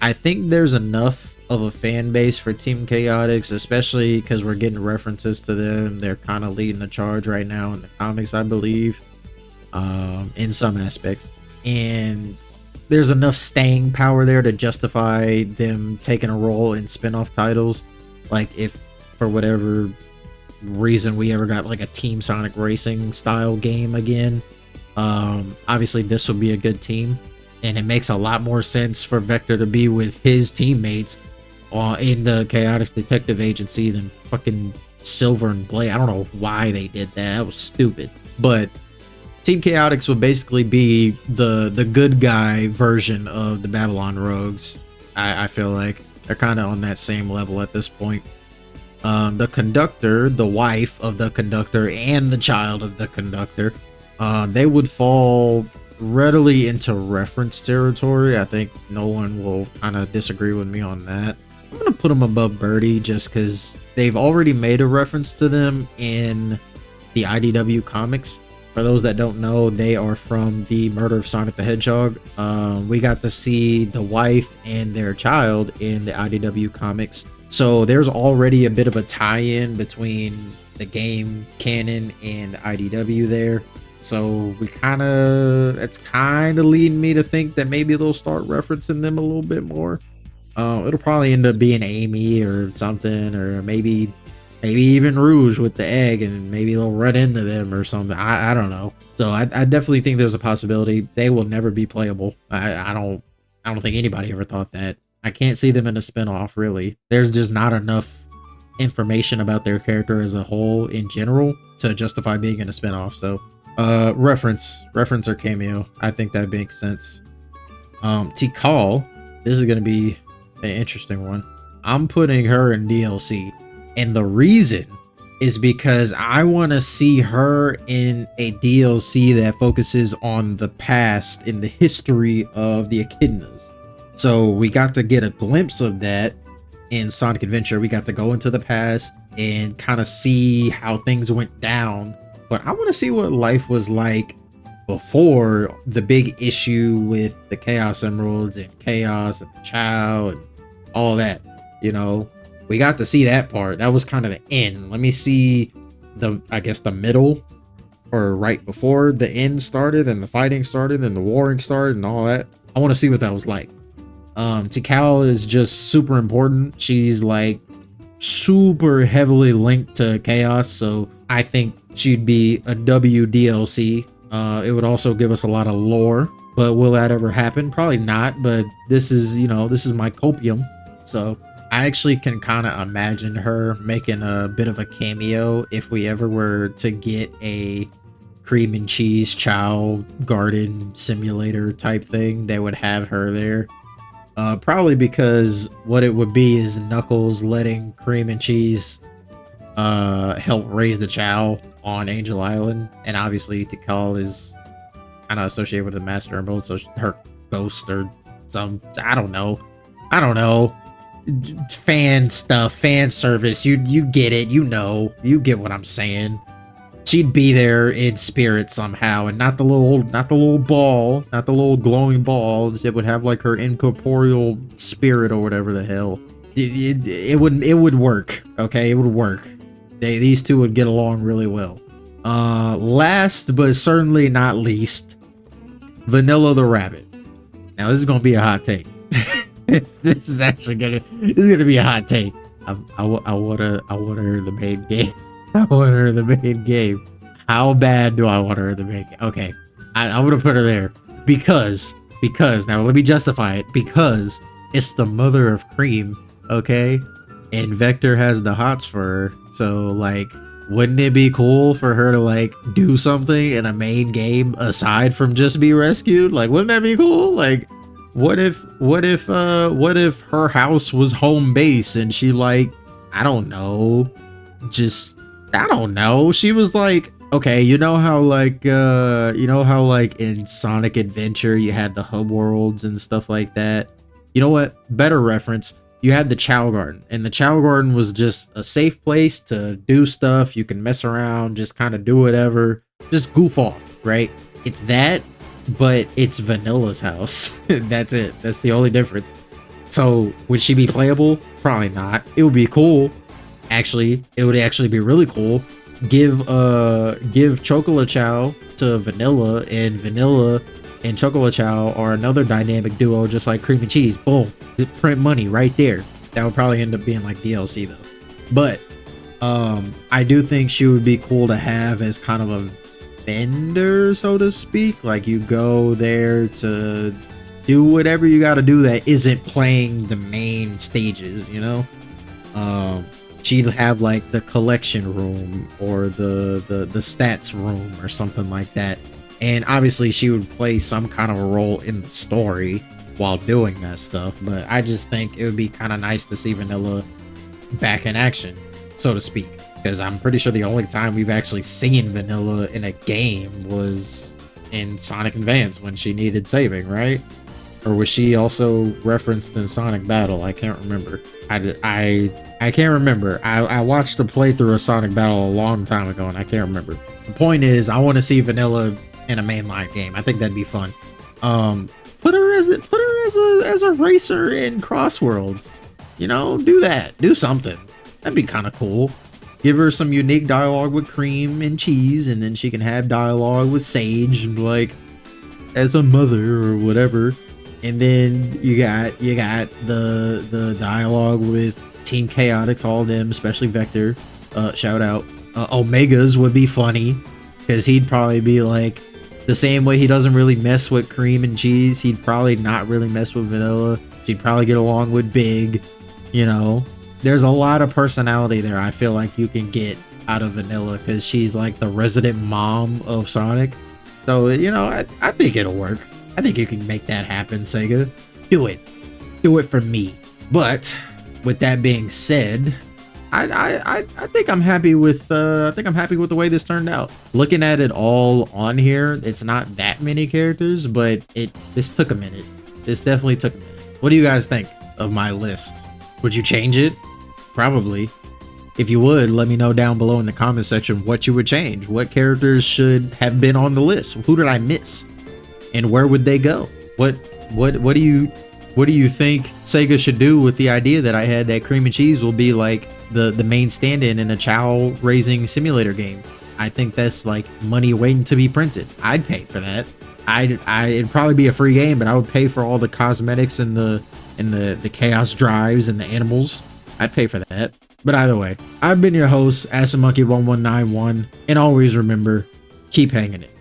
I think there's enough of a fan base for Team Chaotix, especially because we're getting references to them. They're kind of leading the charge right now in the comics, I believe, in some aspects. And there's enough staying power there to justify them taking a role in spin-off titles. Like if for whatever reason we ever got like a Team Sonic Racing style game again, obviously this would be a good team, and it makes a lot more sense for Vector to be with his teammates in the Chaotix Detective Agency than fucking Silver and Blade. I don't know why they did that. That was stupid. But Team Chaotix would basically be the good guy version of the Babylon Rogues. I feel like they're kind of on that same level at this point. The Conductor, the wife of the Conductor, and the child of the Conductor, they would fall readily into reference territory. I think no one will kind of disagree with me on that. I'm gonna put them above Birdie just because they've already made a reference to them in the IDW comics. For those that don't know, they are from the Murder of Sonic the Hedgehog. We got to see the wife and their child in the IDW comics. So there's already a bit of a tie-in between the game canon and IDW there. So that's kind of leading me to think that maybe they'll start referencing them a little bit more. It'll probably end up being Amy or something, or maybe even Rouge with the egg, and maybe they'll run into them or something. I don't know. So I definitely think there's a possibility they will never be playable. I don't think anybody ever thought that. I can't see them in a spinoff, really. There's just not enough information about their character as a whole in general to justify being in a spinoff. So reference or cameo, I think that makes sense. Tikal, this is gonna be an interesting one. I'm putting her in DLC, and the reason is because I want to see her in a DLC that focuses on the past in the history of the Echidnas. So we got to get a glimpse of that in Sonic Adventure. We got to go into the past and kind of see how things went down. But I want to see what life was like before the big issue with the Chaos Emeralds and Chaos and the Chow and all that. You know, we got to see that part. That was kind of the end. Let me see I guess the middle, or right before the end started and the fighting started and the warring started and all that. I want to see what that was like. Tikal is just super important. She's like super heavily linked to Chaos, so I think she'd be a WDLC. It would also give us a lot of lore, but will that ever happen? Probably not, but this is my copium. So I actually can kind of imagine her making a bit of a cameo if we ever were to get a cream and cheese chow garden simulator type thing. They would have her there. Probably because what it would be is Knuckles letting Cream and Cheese help raise the Chow on Angel Island, and obviously Tikal is kind of associated with the Master Emerald, so her ghost or some, I don't know, fan stuff, fan service. You get it, you get what I'm saying. She'd be there in spirit somehow, and not the little ball, not the little glowing ball. It would have like her incorporeal spirit or whatever the hell. It would work. Okay, it would work. These two would get along really well. Last but certainly not least, Vanilla the Rabbit. Now this is gonna be a hot take. this is gonna be a hot take. I want her in the main game. I want her in the main game. How bad do I want her in the main game? Okay, I want to put her there because now let me justify it, because it's the mother of Cream, okay? And Vector has the hots for her, so like, wouldn't it be cool for her to like do something in a main game aside from just be rescued? Like, wouldn't that be cool? Like, what if her house was home base and she like, I don't know, she was like, okay, you know how like in Sonic Adventure you had the hub worlds and stuff like that. You know what? Better reference. You had the Chow Garden, and the Chow Garden was just a safe place to do stuff. You can mess around, just kind of do whatever, just goof off, right? It's that, but it's Vanilla's house. That's it. That's the only difference. So would she be playable? Probably not. It would be cool. Actually, it would actually be really cool. Give Chocolate to Vanilla, and Vanilla and Chocolate are another dynamic duo, just like Cream and Cheese. Boom. Print money right there. That would probably end up being like DLC though. But I do think she would be cool to have as kind of a vendor, so to speak. Like, you go there to do whatever you got to do that isn't playing the main stages, you know. She'd have like the collection room or the stats room or something like that, and obviously she would play some kind of a role in the story while doing that stuff. But I just think it would be kind of nice to see Vanilla back in action, so to speak, because I'm pretty sure the only time we've actually seen Vanilla in a game was in Sonic Advance when she needed saving, right? Or was she also referenced in Sonic Battle? I can't remember. I can't remember. I watched a playthrough of Sonic Battle a long time ago and I can't remember. The point is, I want to see Vanilla in a mainline game. I think that'd be fun. Put her as a racer in Crossworlds. You know, do that. Do something. That'd be kind of cool. Give her some unique dialogue with Cream and Cheese, and then she can have dialogue with Sage, like as a mother or whatever. And then you got the dialogue with Team Chaotix, all of them, especially Vector. Shout out. Omegas would be funny, because he'd probably be like the same way he doesn't really mess with Cream and Cheese. He'd probably not really mess with Vanilla. She'd probably get along with Big. You know, there's a lot of personality there. I feel like you can get out of Vanilla because she's like the resident mom of Sonic. So, you know, I think it'll work. I think you can make that happen, Sega. Do it. Do it for me. But with that being said, I think I'm happy with the way this turned out. Looking at it all on here, it's not that many characters, but this took a minute. This definitely took a minute. What do you guys think of my list? Would you change it? Probably. If you would, let me know down below in the comment section what you would change. What characters should have been on the list? Who did I miss? And where would they go? What do you think Sega should do with the idea that I had that Cream and Cheese will be like the main stand-in in a chow raising simulator game? I think that's like money waiting to be printed. I'd pay for that. It'd probably be a free game, but I would pay for all the cosmetics and the chaos drives and the animals. I'd pay for that. But either way, I've been your host, AssaMonkey1191, and always remember, keep hanging it.